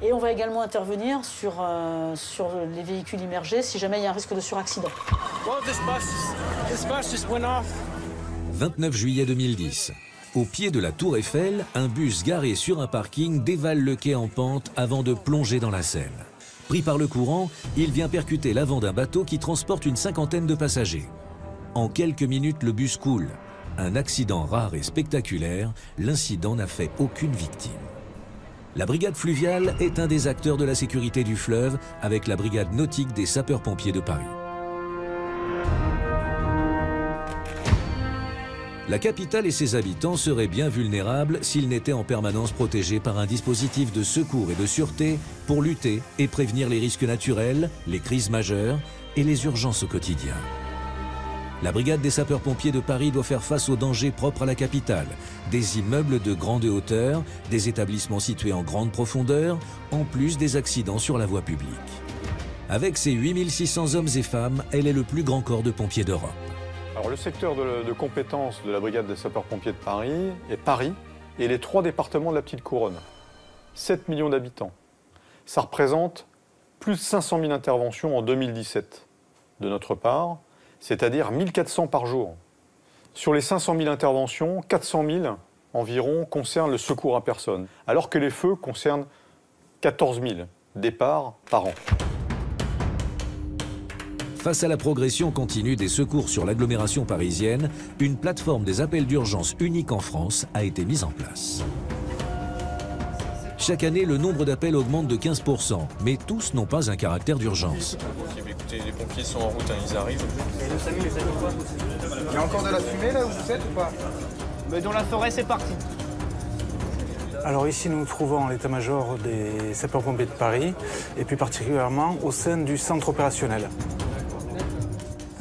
Et on va également intervenir sur les véhicules immergés si jamais il y a un risque de suraccident. 29 juillet 2010. Au pied de la Tour Eiffel, un bus garé sur un parking dévale le quai en pente avant de plonger dans la Seine. Pris par le courant, il vient percuter l'avant d'un bateau qui transporte une cinquantaine de passagers. En quelques minutes, le bus coule. Un accident rare et spectaculaire, l'incident n'a fait aucune victime. La brigade fluviale est un des acteurs de la sécurité du fleuve avec la brigade nautique des sapeurs-pompiers de Paris. La capitale et ses habitants seraient bien vulnérables s'ils n'étaient en permanence protégés par un dispositif de secours et de sûreté pour lutter et prévenir les risques naturels, les crises majeures et les urgences au quotidien. La brigade des sapeurs-pompiers de Paris doit faire face aux dangers propres à la capitale, des immeubles de grande hauteur, des établissements situés en grande profondeur, en plus des accidents sur la voie publique. Avec ses 8600 hommes et femmes, elle est le plus grand corps de pompiers d'Europe. Alors, le secteur de compétence de la brigade des sapeurs-pompiers de Paris est Paris et les 3 départements de la Petite Couronne. 7 millions d'habitants. Ça représente plus de 500 000 interventions en 2017 de notre part, c'est-à-dire 1400 par jour. Sur les 500 000 interventions, 400 000 environ concernent le secours à personne, alors que les feux concernent 14 000 départs par an. Face à la progression continue des secours sur l'agglomération parisienne, une plateforme des appels d'urgence unique en France a été mise en place. Chaque année, le nombre d'appels augmente de 15%, mais tous n'ont pas un caractère d'urgence. Écoutez, les pompiers sont en route, hein, ils arrivent. Il y a encore de la fumée là où vous êtes ou pas? Mais dans la forêt, c'est parti. Alors ici, nous nous trouvons à l'état-major des sapeurs-pompiers de Paris, et plus particulièrement au sein du centre opérationnel.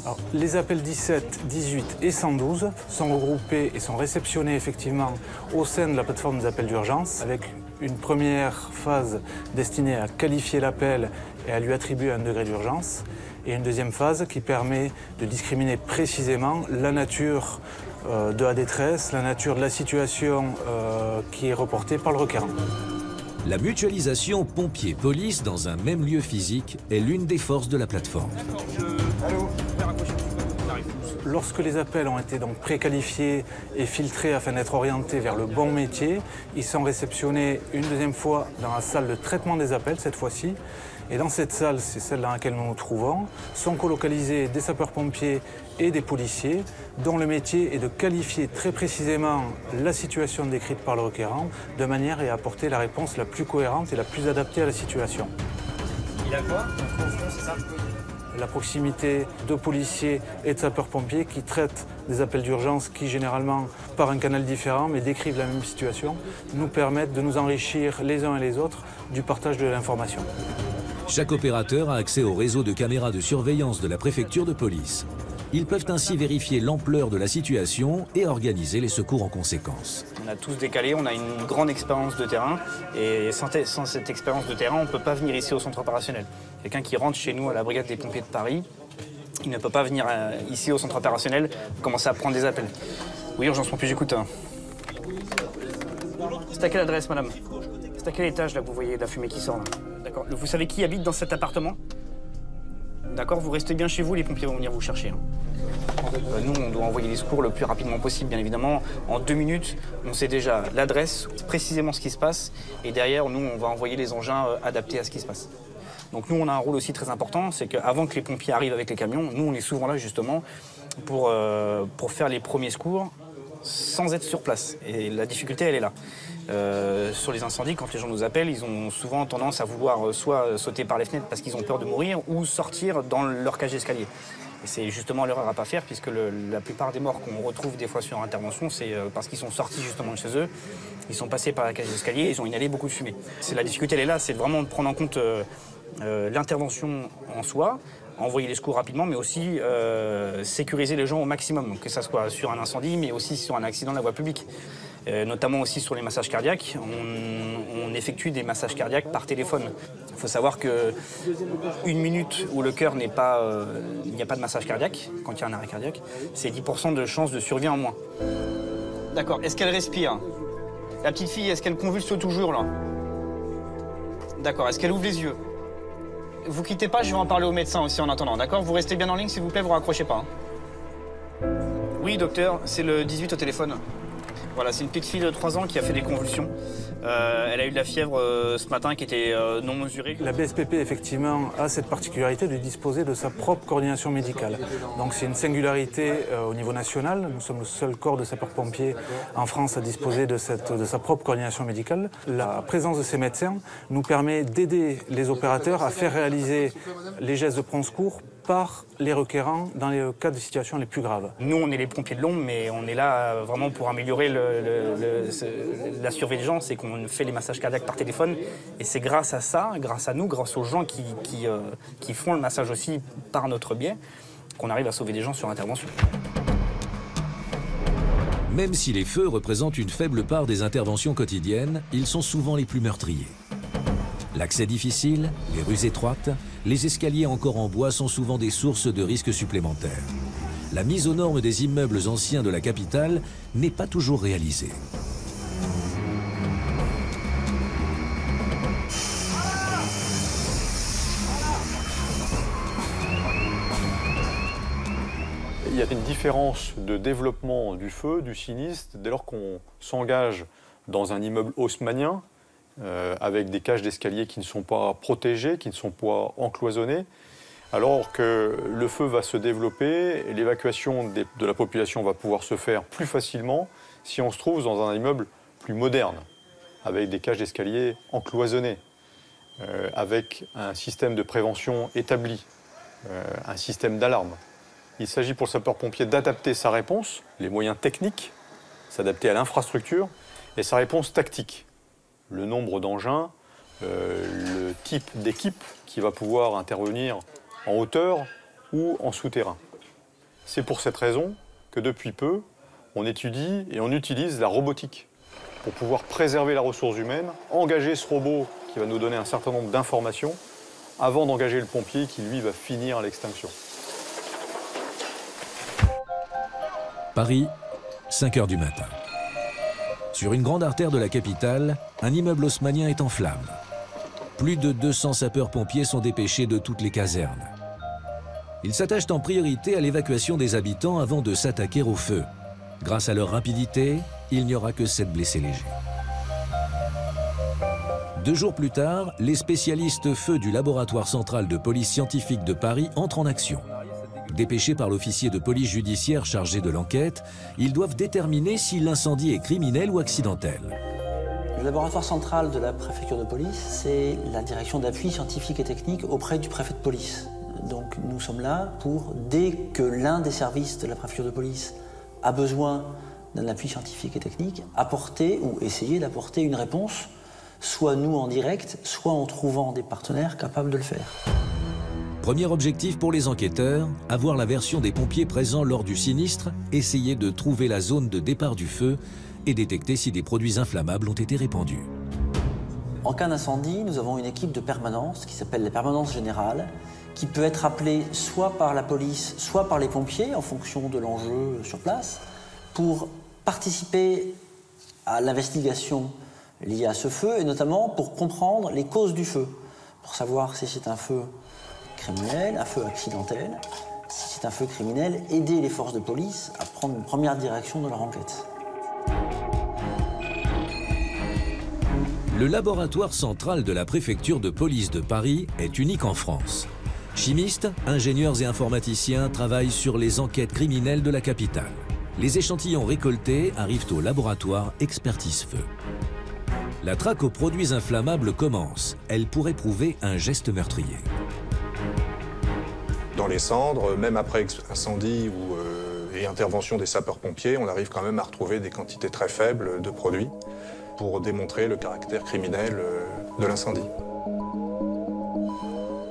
Alors, les appels 17, 18 et 112 sont regroupés et sont réceptionnés effectivement au sein de la plateforme des appels d'urgence, avec une première phase destinée à qualifier l'appel et à lui attribuer un degré d'urgence, et une deuxième phase qui permet de discriminer précisément la nature de la détresse, la nature de la situation qui est reportée par le requérant. La mutualisation pompiers-police dans un même lieu physique est l'une des forces de la plateforme. Lorsque les appels ont été donc préqualifiés et filtrés afin d'être orientés vers le bon métier, ils sont réceptionnés une deuxième fois dans la salle de traitement des appels cette fois-ci. Et dans cette salle, c'est celle dans laquelle nous nous trouvons, sont colocalisés des sapeurs-pompiers et des policiers dont le métier est de qualifier très précisément la situation décrite par le requérant de manière à apporter la réponse la plus cohérente et la plus adaptée à la situation. Il a quoi? C'est ça? La proximité de policiers et de sapeurs-pompiers qui traitent des appels d'urgence qui, généralement, par un canal différent, mais décrivent la même situation, nous permettent de nous enrichir les uns et les autres du partage de l'information. Chaque opérateur a accès au réseau de caméras de surveillance de la préfecture de police. Ils peuvent ainsi vérifier l'ampleur de la situation et organiser les secours en conséquence. On a tous décalé, on a une grande expérience de terrain et sans cette expérience de terrain, on ne peut pas venir ici au centre opérationnel. Quelqu'un qui rentre chez nous à la brigade des pompiers de Paris, il ne peut pas venir ici au centre opérationnel commencer à prendre des appels. Oui, urgence pompier, j'écoute. C'est à quelle adresse, madame? C'est à quel étage là que vous voyez la fumée qui sort? D'accord. Vous savez qui habite dans cet appartement? D'accord, vous restez bien chez vous, les pompiers vont venir vous chercher. Nous, on doit envoyer les secours le plus rapidement possible, bien évidemment. En 2 minutes, on sait déjà l'adresse, précisément ce qui se passe. Et derrière, nous, on va envoyer les engins adaptés à ce qui se passe. Donc nous, on a un rôle aussi très important, c'est qu'avant que les pompiers arrivent avec les camions, nous, on est souvent là, justement, pour faire les premiers secours sans être sur place. Et la difficulté, elle est là. Sur les incendies, quand les gens nous appellent, ils ont souvent tendance à vouloir soit sauter par les fenêtres parce qu'ils ont peur de mourir ou sortir dans leur cage d'escalier. Et c'est justement l'erreur à ne pas faire puisque la plupart des morts qu'on retrouve des fois sur intervention, c'est parce qu'ils sont sortis justement de chez eux, ils sont passés par la cage d'escalier, ils ont inhalé beaucoup de fumée. La difficulté, elle est là, c'est vraiment de prendre en compte l'intervention en soi, envoyer les secours rapidement, mais aussi sécuriser les gens au maximum, donc que ça soit sur un incendie, mais aussi sur un accident de la voie publique. Notamment aussi sur les massages cardiaques. On effectue des massages cardiaques par téléphone. Il faut savoir que 1 minute où le cœur n'est pas, il n'y a pas de massage cardiaque, quand il y a un arrêt cardiaque, c'est 10% de chance de survie en moins. D'accord. Est-ce qu'elle respire? La petite fille, est-ce qu'elle convulse toujours là? D'accord. Est-ce qu'elle ouvre les yeux? Vous quittez pas, je vais en parler au médecin aussi en attendant, d'accord? Vous restez bien en ligne, s'il vous plaît, vous raccrochez pas. Oui, docteur, c'est le 18 au téléphone. Voilà, c'est une petite fille de 3 ans qui a fait des convulsions. Elle a eu de la fièvre ce matin qui était non mesurée. La BSPP, effectivement, a cette particularité de disposer de sa propre coordination médicale. Donc c'est une singularité au niveau national. Nous sommes le seul corps de sapeurs-pompiers en France à disposer de sa propre coordination médicale. La présence de ces médecins nous permet d'aider les opérateurs à faire réaliser les gestes de prompt secours par les requérants dans les cas de situations les plus graves. Nous, on est les pompiers de l'ombre, mais on est là vraiment pour améliorer la survie des gens. C'est qu'on fait les massages cardiaques par téléphone. Et c'est grâce à ça, grâce à nous, grâce aux gens qui font le massage aussi par notre biais, qu'on arrive à sauver des gens sur intervention. Même si les feux représentent une faible part des interventions quotidiennes, ils sont souvent les plus meurtriers. L'accès difficile, les rues étroites, les escaliers encore en bois sont souvent des sources de risques supplémentaires. La mise aux normes des immeubles anciens de la capitale n'est pas toujours réalisée. Il y a une différence de développement du feu, du sinistre, dès lors qu'on s'engage dans un immeuble haussmannien, avec des cages d'escalier qui ne sont pas protégées, qui ne sont pas encloisonnées, Alors que le feu va se développer et l'évacuation de la population va pouvoir se faire plus facilement si on se trouve dans un immeuble plus moderne, avec des cages d'escalier encloisonnées, avec un système de prévention établi, un système d'alarme. Il s'agit pour le sapeur-pompier d'adapter sa réponse, les moyens techniques, s'adapter à l'infrastructure, et sa réponse tactique. Le nombre d'engins, le type d'équipe qui va pouvoir intervenir en hauteur ou en souterrain. C'est pour cette raison que depuis peu, on étudie et on utilise la robotique pour pouvoir préserver la ressource humaine, engager ce robot qui va nous donner un certain nombre d'informations avant d'engager le pompier qui, lui, va finir à l'extinction. Paris, 5 h du matin. Sur une grande artère de la capitale, un immeuble haussmannien est en flammes. Plus de 200 sapeurs-pompiers sont dépêchés de toutes les casernes. Ils s'attachent en priorité à l'évacuation des habitants avant de s'attaquer au feu. Grâce à leur rapidité, il n'y aura que 7 blessés légers. 2 jours plus tard, les spécialistes feu du laboratoire central de police scientifique de Paris entrent en action. Dépêchés par l'officier de police judiciaire chargé de l'enquête, ils doivent déterminer si l'incendie est criminel ou accidentel. Le laboratoire central de la préfecture de police, c'est la direction d'appui scientifique et technique auprès du préfet de police. Donc nous sommes là pour, dès que l'un des services de la préfecture de police a besoin d'un appui scientifique et technique, apporter ou essayer d'apporter une réponse, soit nous en direct, soit en trouvant des partenaires capables de le faire. Premier objectif pour les enquêteurs, avoir la version des pompiers présents lors du sinistre, essayer de trouver la zone de départ du feu et détecter si des produits inflammables ont été répandus. En cas d'incendie, nous avons une équipe de permanence qui s'appelle la permanence générale, qui peut être appelée soit par la police, soit par les pompiers, en fonction de l'enjeu sur place, pour participer à l'investigation liée à ce feu, et notamment pour comprendre les causes du feu, pour savoir si c'est un feu criminel, un feu accidentel. Si c'est un feu criminel, aider les forces de police à prendre une première direction de leur enquête. Le laboratoire central de la préfecture de police de Paris est unique en France. Chimistes, ingénieurs et informaticiens travaillent sur les enquêtes criminelles de la capitale. Les échantillons récoltés arrivent au laboratoire Expertise Feu. La traque aux produits inflammables commence. Elle pourrait prouver un geste meurtrier. Dans les cendres, même après incendie et intervention des sapeurs-pompiers, on arrive quand même à retrouver des quantités très faibles de produits pour démontrer le caractère criminel de l'incendie.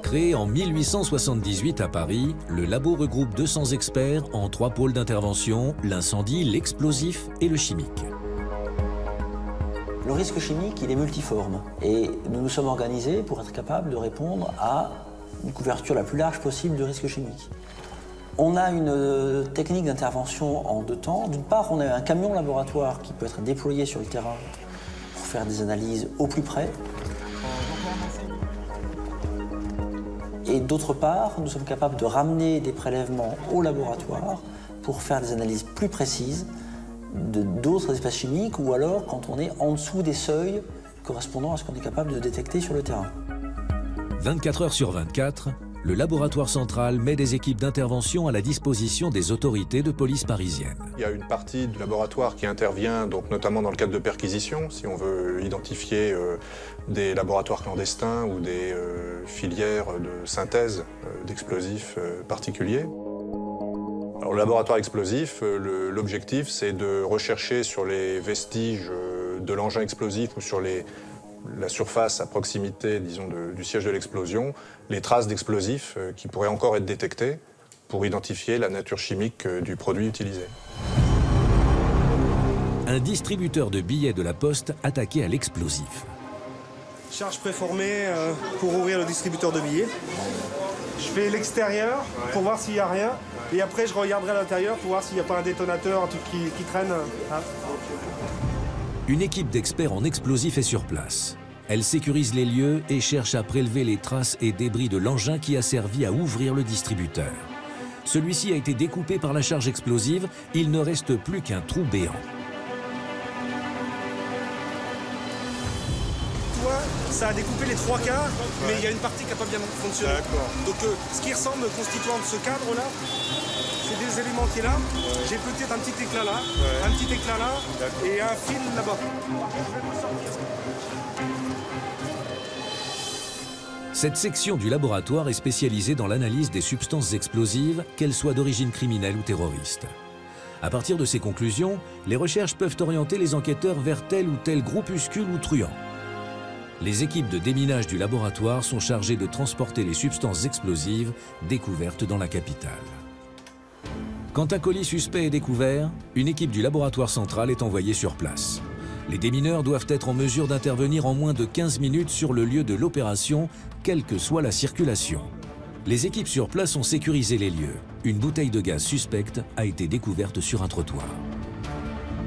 Créé en 1878 à Paris, le labo regroupe 200 experts en 3 pôles d'intervention, l'incendie, l'explosif et le chimique. Le risque chimique, il est multiforme et nous nous sommes organisés pour être capables de répondre à une couverture la plus large possible du risque chimique. On a une technique d'intervention en 2 temps. D'une part, on a un camion laboratoire qui peut être déployé sur le terrain pour faire des analyses au plus près. Et d'autre part, nous sommes capables de ramener des prélèvements au laboratoire pour faire des analyses plus précises d'autres espèces chimiques ou alors quand on est en dessous des seuils correspondant à ce qu'on est capable de détecter sur le terrain. 24 heures sur 24, le laboratoire central met des équipes d'intervention à la disposition des autorités de police parisiennes. Il y a une partie du laboratoire qui intervient, donc notamment dans le cadre de perquisitions, si on veut identifier des laboratoires clandestins ou des filières de synthèse d'explosifs particuliers. Alors, le laboratoire explosif, l'objectif, c'est de rechercher sur les vestiges de l'engin explosif ou sur la surface à proximité, disons, du siège de l'explosion, les traces d'explosifs qui pourraient encore être détectées pour identifier la nature chimique du produit utilisé. Un distributeur de billets de la Poste attaqué à l'explosif. Charge préformée pour ouvrir le distributeur de billets. Je fais l'extérieur pour voir s'il n'y a rien. Et après, je regarderai à l'intérieur pour voir s'il n'y a pas un détonateur, un truc qui traîne. Hein. Une équipe d'experts en explosifs est sur place. Elle sécurise les lieux et cherche à prélever les traces et débris de l'engin qui a servi à ouvrir le distributeur. Celui-ci a été découpé par la charge explosive, il ne reste plus qu'un trou béant. fois, ça a découpé les 3 quarts, mais il y a une partie qui n'a pas bien fonctionné. Donc ce qui ressemble constituant de ce cadre-là, c'est des éléments qui est là. J'ai peut-être un petit éclat là, un petit éclat là, et un fil là-bas. Cette section du laboratoire est spécialisée dans l'analyse des substances explosives, qu'elles soient d'origine criminelle ou terroriste. À partir de ces conclusions, les recherches peuvent orienter les enquêteurs vers tel ou tel groupuscule ou truand. Les équipes de déminage du laboratoire sont chargées de transporter les substances explosives découvertes dans la capitale. Quand un colis suspect est découvert, une équipe du laboratoire central est envoyée sur place. Les démineurs doivent être en mesure d'intervenir en moins de 15 minutes sur le lieu de l'opération, quelle que soit la circulation. Les équipes sur place ont sécurisé les lieux. Une bouteille de gaz suspecte a été découverte sur un trottoir.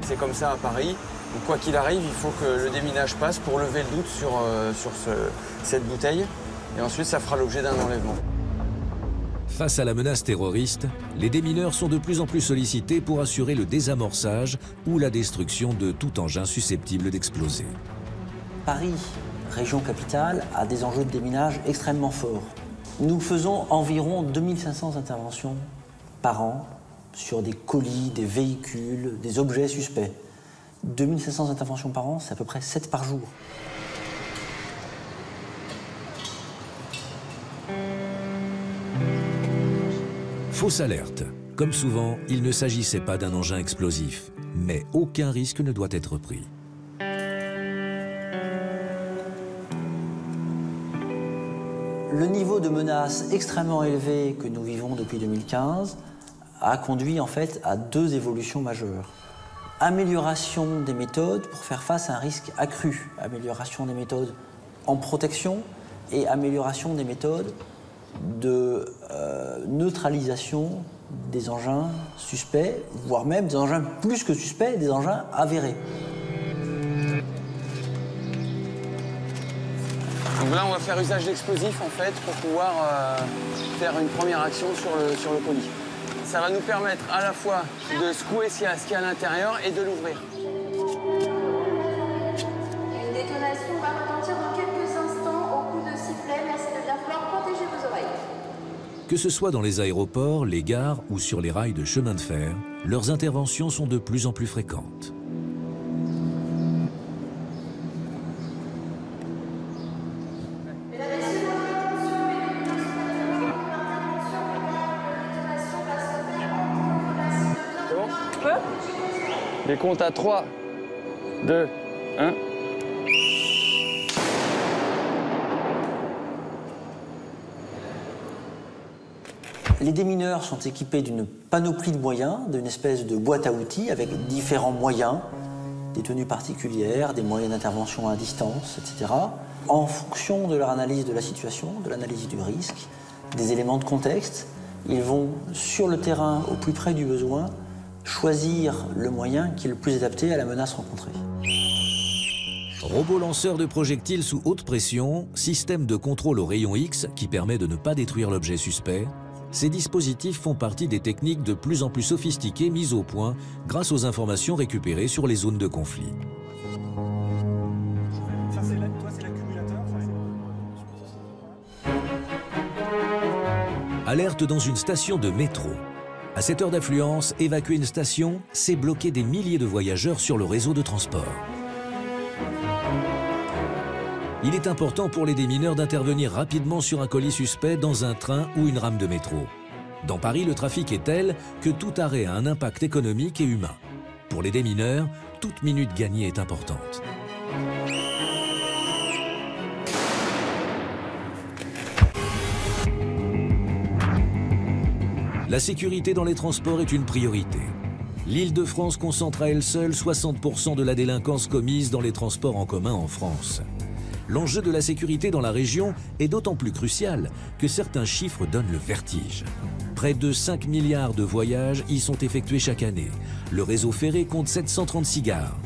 C'est comme ça à Paris. Donc, quoi qu'il arrive, il faut que le déminage passe pour lever le doute sur cette bouteille. Et ensuite, ça fera l'objet d'un enlèvement. Face à la menace terroriste, les démineurs sont de plus en plus sollicités pour assurer le désamorçage ou la destruction de tout engin susceptible d'exploser. Paris, région capitale, a des enjeux de déminage extrêmement forts. Nous faisons environ 2500 interventions par an sur des colis, des véhicules, des objets suspects. 2500 interventions par an, c'est à peu près 7 par jour. Fausse alerte. Comme souvent, il ne s'agissait pas d'un engin explosif, mais aucun risque ne doit être pris. Le niveau de menace extrêmement élevé que nous vivons depuis 2015 a conduit en fait à 2 évolutions majeures. Amélioration des méthodes pour faire face à un risque accru. Amélioration des méthodes en protection et amélioration des méthodes de neutralisation des engins suspects, voire même des engins plus que suspects, des engins avérés. Donc là, on va faire usage d'explosifs en fait pour pouvoir faire une première action sur le colis. Ça va nous permettre à la fois de secouer ce qu'il y a à l'intérieur et de l'ouvrir. Une détonation va retentir dans quelques instants au coup de sifflet. Merci de bien falloir protéger vos oreilles. Que ce soit dans les aéroports, les gares ou sur les rails de chemin de fer, leurs interventions sont de plus en plus fréquentes. Les comptes à 3, 2, 1. Les démineurs sont équipés d'une panoplie de moyens, d'une espèce de boîte à outils avec différents moyens, des tenues particulières, des moyens d'intervention à distance, etc. En fonction de leur analyse de la situation, de l'analyse du risque, des éléments de contexte, ils vont sur le terrain, au plus près du besoin, choisir le moyen qui est le plus adapté à la menace rencontrée. Robot lanceur de projectiles sous haute pression, système de contrôle au rayon X qui permet de ne pas détruire l'objet suspect, ces dispositifs font partie des techniques de plus en plus sophistiquées mises au point grâce aux informations récupérées sur les zones de conflit. Alerte dans une station de métro. À cette heure d'affluence, évacuer une station, c'est bloquer des milliers de voyageurs sur le réseau de transport. Il est important pour les démineurs d'intervenir rapidement sur un colis suspect dans un train ou une rame de métro. Dans Paris, le trafic est tel que tout arrêt a un impact économique et humain. Pour les démineurs, toute minute gagnée est importante. La sécurité dans les transports est une priorité. L'Île-de-France concentre à elle seule 60% de la délinquance commise dans les transports en commun en France. L'enjeu de la sécurité dans la région est d'autant plus crucial que certains chiffres donnent le vertige. Près de 5 milliards de voyages y sont effectués chaque année. Le réseau ferré compte 736 gares.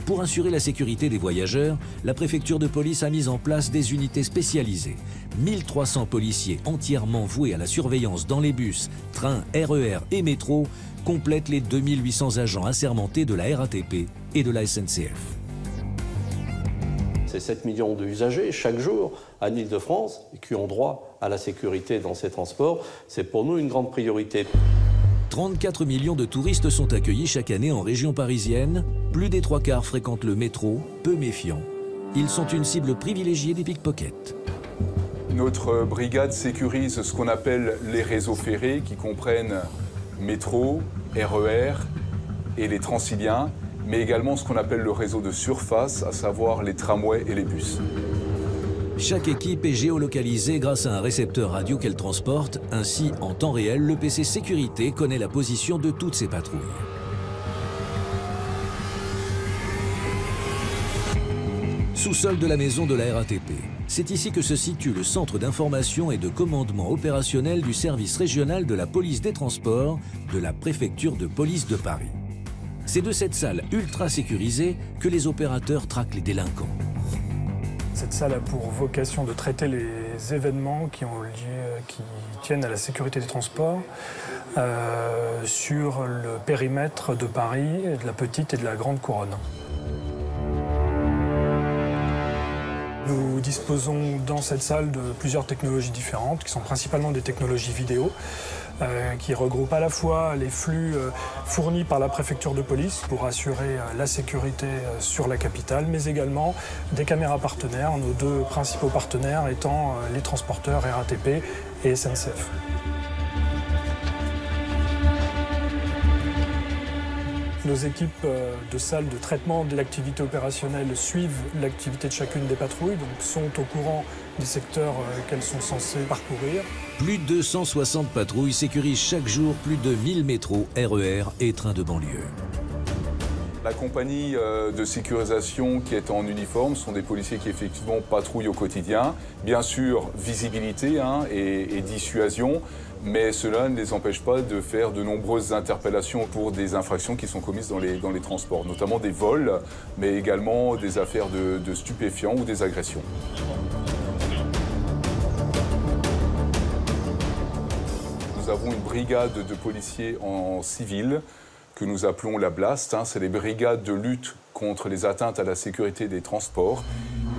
Pour assurer la sécurité des voyageurs, la préfecture de police a mis en place des unités spécialisées. 1300 policiers entièrement voués à la surveillance dans les bus, trains, RER et métros complètent les 2800 agents assermentés de la RATP et de la SNCF. c'est 7 millions d'usagers chaque jour en Île-de-France qui ont droit à la sécurité dans ces transports. C'est pour nous une grande priorité. 34 millions de touristes sont accueillis chaque année en région parisienne. Plus des 3/4 fréquentent le métro, peu méfiants. Ils sont une cible privilégiée des pickpockets. Notre brigade sécurise ce qu'on appelle les réseaux ferrés qui comprennent métro, RER et les Transiliens, mais également ce qu'on appelle le réseau de surface, à savoir les tramways et les bus. Chaque équipe est géolocalisée grâce à un récepteur radio qu'elle transporte. Ainsi, en temps réel, le PC Sécurité connaît la position de toutes ses patrouilles. Sous-sol de la maison de la RATP. C'est ici que se situe le centre d'information et de commandement opérationnel du service régional de la police des transports de la préfecture de police de Paris. C'est de cette salle ultra sécurisée que les opérateurs traquent les délinquants. Cette salle a pour vocation de traiter les événements qui tiennent à la sécurité des transports sur le périmètre de Paris, de la petite et de la grande couronne. Nous disposons dans cette salle de plusieurs technologies différentes, qui sont principalement des technologies vidéo, qui regroupent à la fois les flux fournis par la préfecture de police pour assurer la sécurité sur la capitale, mais également des caméras partenaires, nos deux principaux partenaires étant les transporteurs RATP et SNCF. Nos équipes de salles de traitement de l'activité opérationnelle suivent l'activité de chacune des patrouilles, donc sont au courant des secteurs qu'elles sont censées parcourir. Plus de 260 patrouilles sécurisent chaque jour plus de 1000 métros, RER et trains de banlieue. La compagnie de sécurisation qui est en uniforme sont des policiers qui effectivement patrouillent au quotidien. Bien sûr, visibilité et dissuasion, mais cela ne les empêche pas de faire de nombreuses interpellations pour des infractions qui sont commises dans les transports, notamment des vols, mais également des affaires de stupéfiants ou des agressions. Nous avons une brigade de policiers en civil que nous appelons la BLAST. C'est les brigades de lutte contre les atteintes à la sécurité des transports.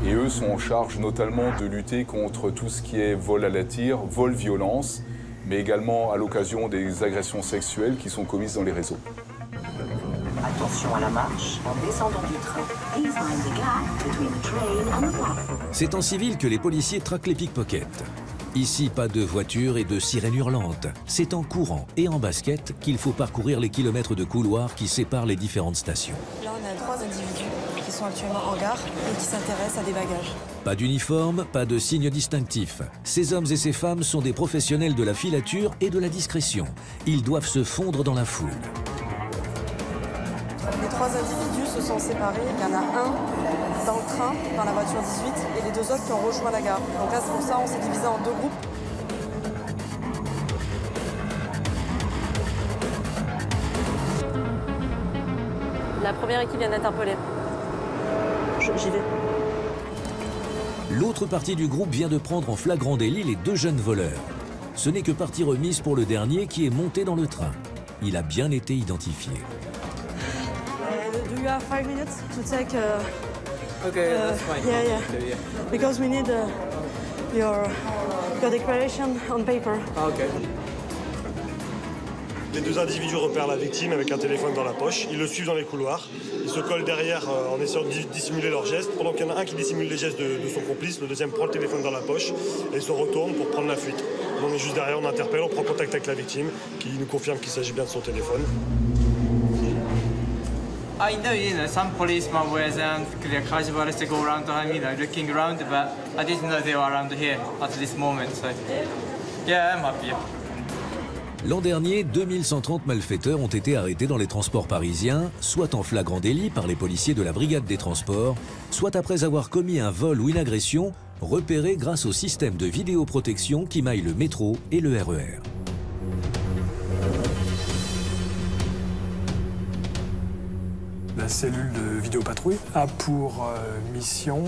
Et eux sont en charge notamment de lutter contre tout ce qui est vol à la tire, vol-violence, mais également à l'occasion des agressions sexuelles qui sont commises dans les réseaux. Attention à la marche en descendant du train. Please mind the gap between the train and the platform. C'est en civil que les policiers traquent les pickpockets. Ici, pas de voitures et de sirènes hurlantes. C'est en courant et en basket qu'il faut parcourir les kilomètres de couloirs qui séparent les différentes stations. Là, on a 3 individus qui sont actuellement en gare et qui s'intéressent à des bagages. Pas d'uniforme, pas de signe distinctif. Ces hommes et ces femmes sont des professionnels de la filature et de la discrétion. Ils doivent se fondre dans la foule. Les 3 individus se sont séparés. Il y en a un dans le train, dans la voiture 18, et les 2 autres qui ont rejoint la gare. Donc là, c'est pour ça on s'est divisé en 2 groupes. La première équipe vient d'interpeller. J'y vais. L'autre partie du groupe vient de prendre en flagrant délit les 2 jeunes voleurs. Ce n'est que partie remise pour le dernier qui est monté dans le train. Il a bien été identifié. Do you have 5 minutes to take Okay, that's fine. Yeah. Because we need your declaration on paper. Okay. Les 2 individus repèrent la victime avec un téléphone dans la poche. Ils le suivent dans les couloirs. Ils se collent derrière en essayant de dissimuler leurs gestes. Pendant qu'il y en a un qui dissimule les gestes de son complice, le deuxième prend le téléphone dans la poche et se retourne pour prendre la fuite. On est juste derrière, on interpelle, on prend contact avec la victime qui nous confirme qu'il s'agit bien de son téléphone. I know, some policemen were there clear casual to go around, looking around, but I didn't know they were around here at this moment, so yeah, I'm happy. L'an dernier, 2130 malfaiteurs ont été arrêtés dans les transports parisiens, soit en flagrant délit par les policiers de la brigade des transports, soit après avoir commis un vol ou une agression, repérés grâce au système de vidéoprotection qui maille le métro et le RER. La cellule de vidéopatrouille a pour mission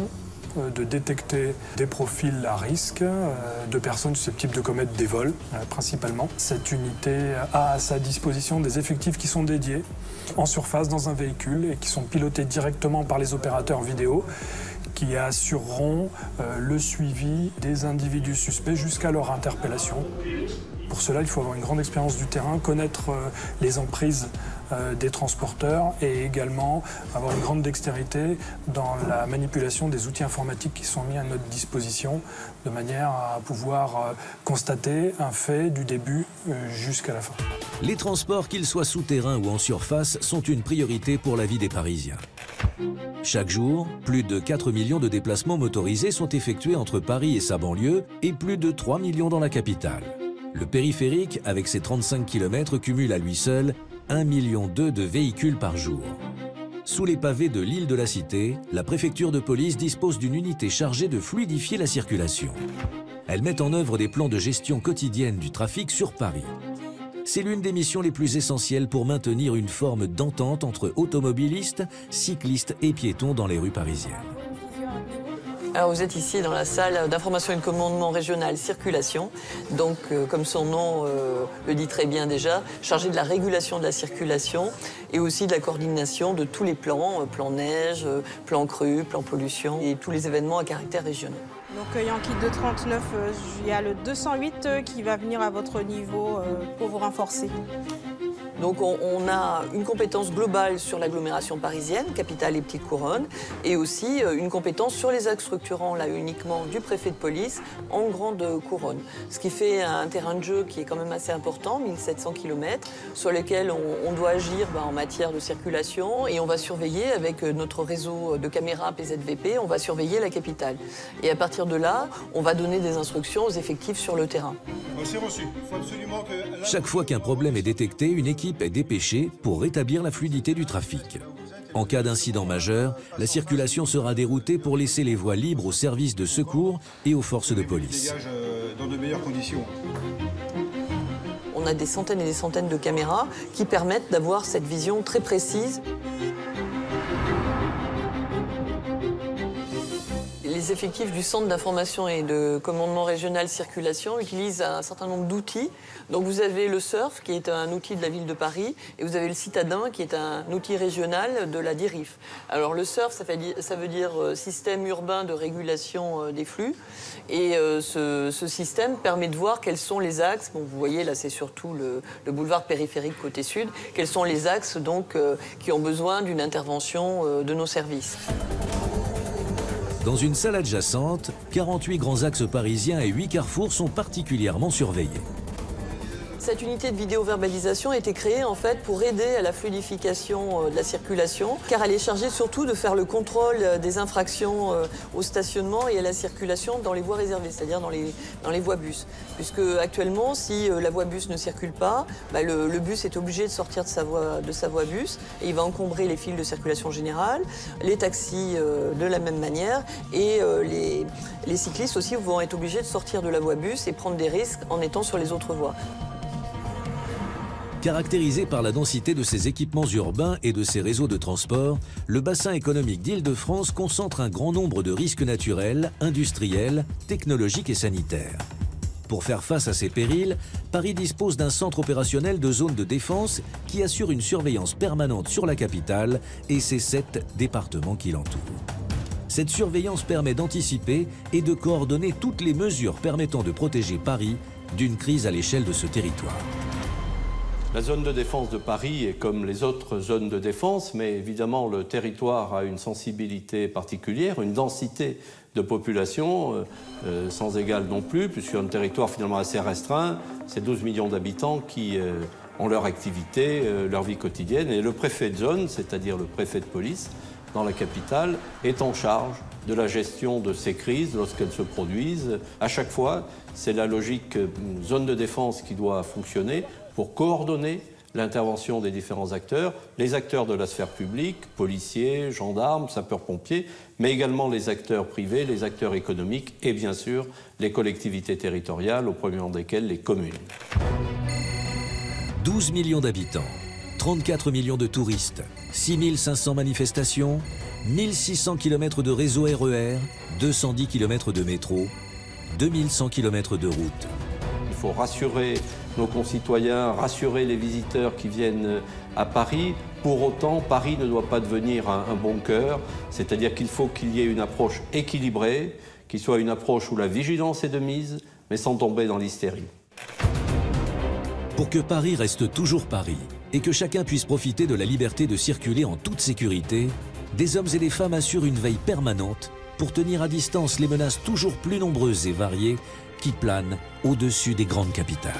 de détecter des profils à risque de personnes susceptibles de commettre des vols, principalement. Cette unité a à sa disposition des effectifs qui sont dédiés en surface dans un véhicule et qui sont pilotés directement par les opérateurs vidéo qui assureront le suivi des individus suspects jusqu'à leur interpellation. Pour cela, il faut avoir une grande expérience du terrain, connaître les emprises des transporteurs et également avoir une grande dextérité dans la manipulation des outils informatiques qui sont mis à notre disposition de manière à pouvoir constater un fait du début jusqu'à la fin. Les transports, qu'ils soient souterrains ou en surface, sont une priorité pour la vie des Parisiens. Chaque jour, plus de 4 millions de déplacements motorisés sont effectués entre Paris et sa banlieue et plus de 3 millions dans la capitale. Le périphérique, avec ses 35 km, cumule à lui seul 1,2 million de véhicules par jour. Sous les pavés de l'île de la Cité, la préfecture de police dispose d'une unité chargée de fluidifier la circulation. Elle met en œuvre des plans de gestion quotidienne du trafic sur Paris. C'est l'une des missions les plus essentielles pour maintenir une forme d'entente entre automobilistes, cyclistes et piétons dans les rues parisiennes. Alors vous êtes ici dans la salle d'information et de commandement régional circulation, donc comme son nom le dit très bien déjà, chargé de la régulation de la circulation et aussi de la coordination de tous les plans, plan neige, plan crue, plan pollution et tous les événements à caractère régional. Donc il y a un kit de 39, il y a le 208 qui va venir à votre niveau pour vous renforcer. Donc on a une compétence globale sur l'agglomération parisienne, capitale et petite couronne, et aussi une compétence sur les axes structurants, là uniquement du préfet de police, en grande couronne. Ce qui fait un terrain de jeu qui est quand même assez important, 1700 km, sur lequel on doit agir en matière de circulation, et on va surveiller avec notre réseau de caméras PZVP, on va surveiller la capitale. Et à partir de là, on va donner des instructions aux effectifs sur le terrain. C'est reçu. Il faut absolument que... Chaque fois qu'un problème est détecté, une équipe est dépêchée pour rétablir la fluidité du trafic. En cas d'incident majeur, la circulation sera déroutée pour laisser les voies libres aux services de secours et aux forces de police. Dans de meilleures conditions. On a des centaines et des centaines de caméras qui permettent d'avoir cette vision très précise. Les effectifs du Centre d'information et de commandement régional circulation utilisent un certain nombre d'outils. Donc vous avez le SURF, qui est un outil de la ville de Paris, et vous avez le Citadin, qui est un outil régional de la DIRIF. Alors le SURF, ça veut dire système urbain de régulation des flux. Et ce système permet de voir quels sont les axes. Bon, vous voyez, là, c'est surtout le boulevard périphérique côté sud. Quels sont les axes donc, qui ont besoin d'une intervention de nos services. Dans une salle adjacente, 48 grands axes parisiens et 8 carrefours sont particulièrement surveillés. Cette unité de vidéo-verbalisation a été créée en fait pour aider à la fluidification de la circulation, car elle est chargée surtout de faire le contrôle des infractions au stationnement et à la circulation dans les voies réservées, c'est-à-dire dans les voies bus. Puisque actuellement, si la voie bus ne circule pas, le bus est obligé de sortir de sa voie bus et il va encombrer les fils de circulation générale, les taxis de la même manière et les cyclistes aussi vont être obligés de sortir de la voie bus et prendre des risques en étant sur les autres voies. Caractérisé par la densité de ses équipements urbains et de ses réseaux de transport, le bassin économique d'Île-de-France concentre un grand nombre de risques naturels, industriels, technologiques et sanitaires. Pour faire face à ces périls, Paris dispose d'un centre opérationnel de zone de défense qui assure une surveillance permanente sur la capitale et ses 7 départements qui l'entourent. Cette surveillance permet d'anticiper et de coordonner toutes les mesures permettant de protéger Paris d'une crise à l'échelle de ce territoire. La zone de défense de Paris est comme les autres zones de défense, mais évidemment le territoire a une sensibilité particulière, une densité de population sans égale non plus, puisqu'il y a un territoire finalement assez restreint, c'est 12 millions d'habitants qui ont leur activité, leur vie quotidienne, et le préfet de zone, c'est-à-dire le préfet de police, dans la capitale, est en charge de la gestion de ces crises lorsqu'elles se produisent. À chaque fois, c'est la logique zone de défense qui doit fonctionner pour coordonner l'intervention des différents acteurs, les acteurs de la sphère publique, policiers, gendarmes, sapeurs-pompiers, mais également les acteurs privés, les acteurs économiques et bien sûr les collectivités territoriales, au premier rang desquelles les communes. 12 millions d'habitants, 34 millions de touristes, 6500 manifestations, 1600 km de réseau RER, 210 km de métro, 2100 km de route. Il faut rassurer nos concitoyens, rassurer les visiteurs qui viennent à Paris. Pour autant, Paris ne doit pas devenir un bunker, c'est-à-dire qu'il faut qu'il y ait une approche équilibrée, qui soit une approche où la vigilance est de mise, mais sans tomber dans l'hystérie. Pour que Paris reste toujours Paris et que chacun puisse profiter de la liberté de circuler en toute sécurité, des hommes et des femmes assurent une veille permanente pour tenir à distance les menaces toujours plus nombreuses et variées qui planent au-dessus des grandes capitales.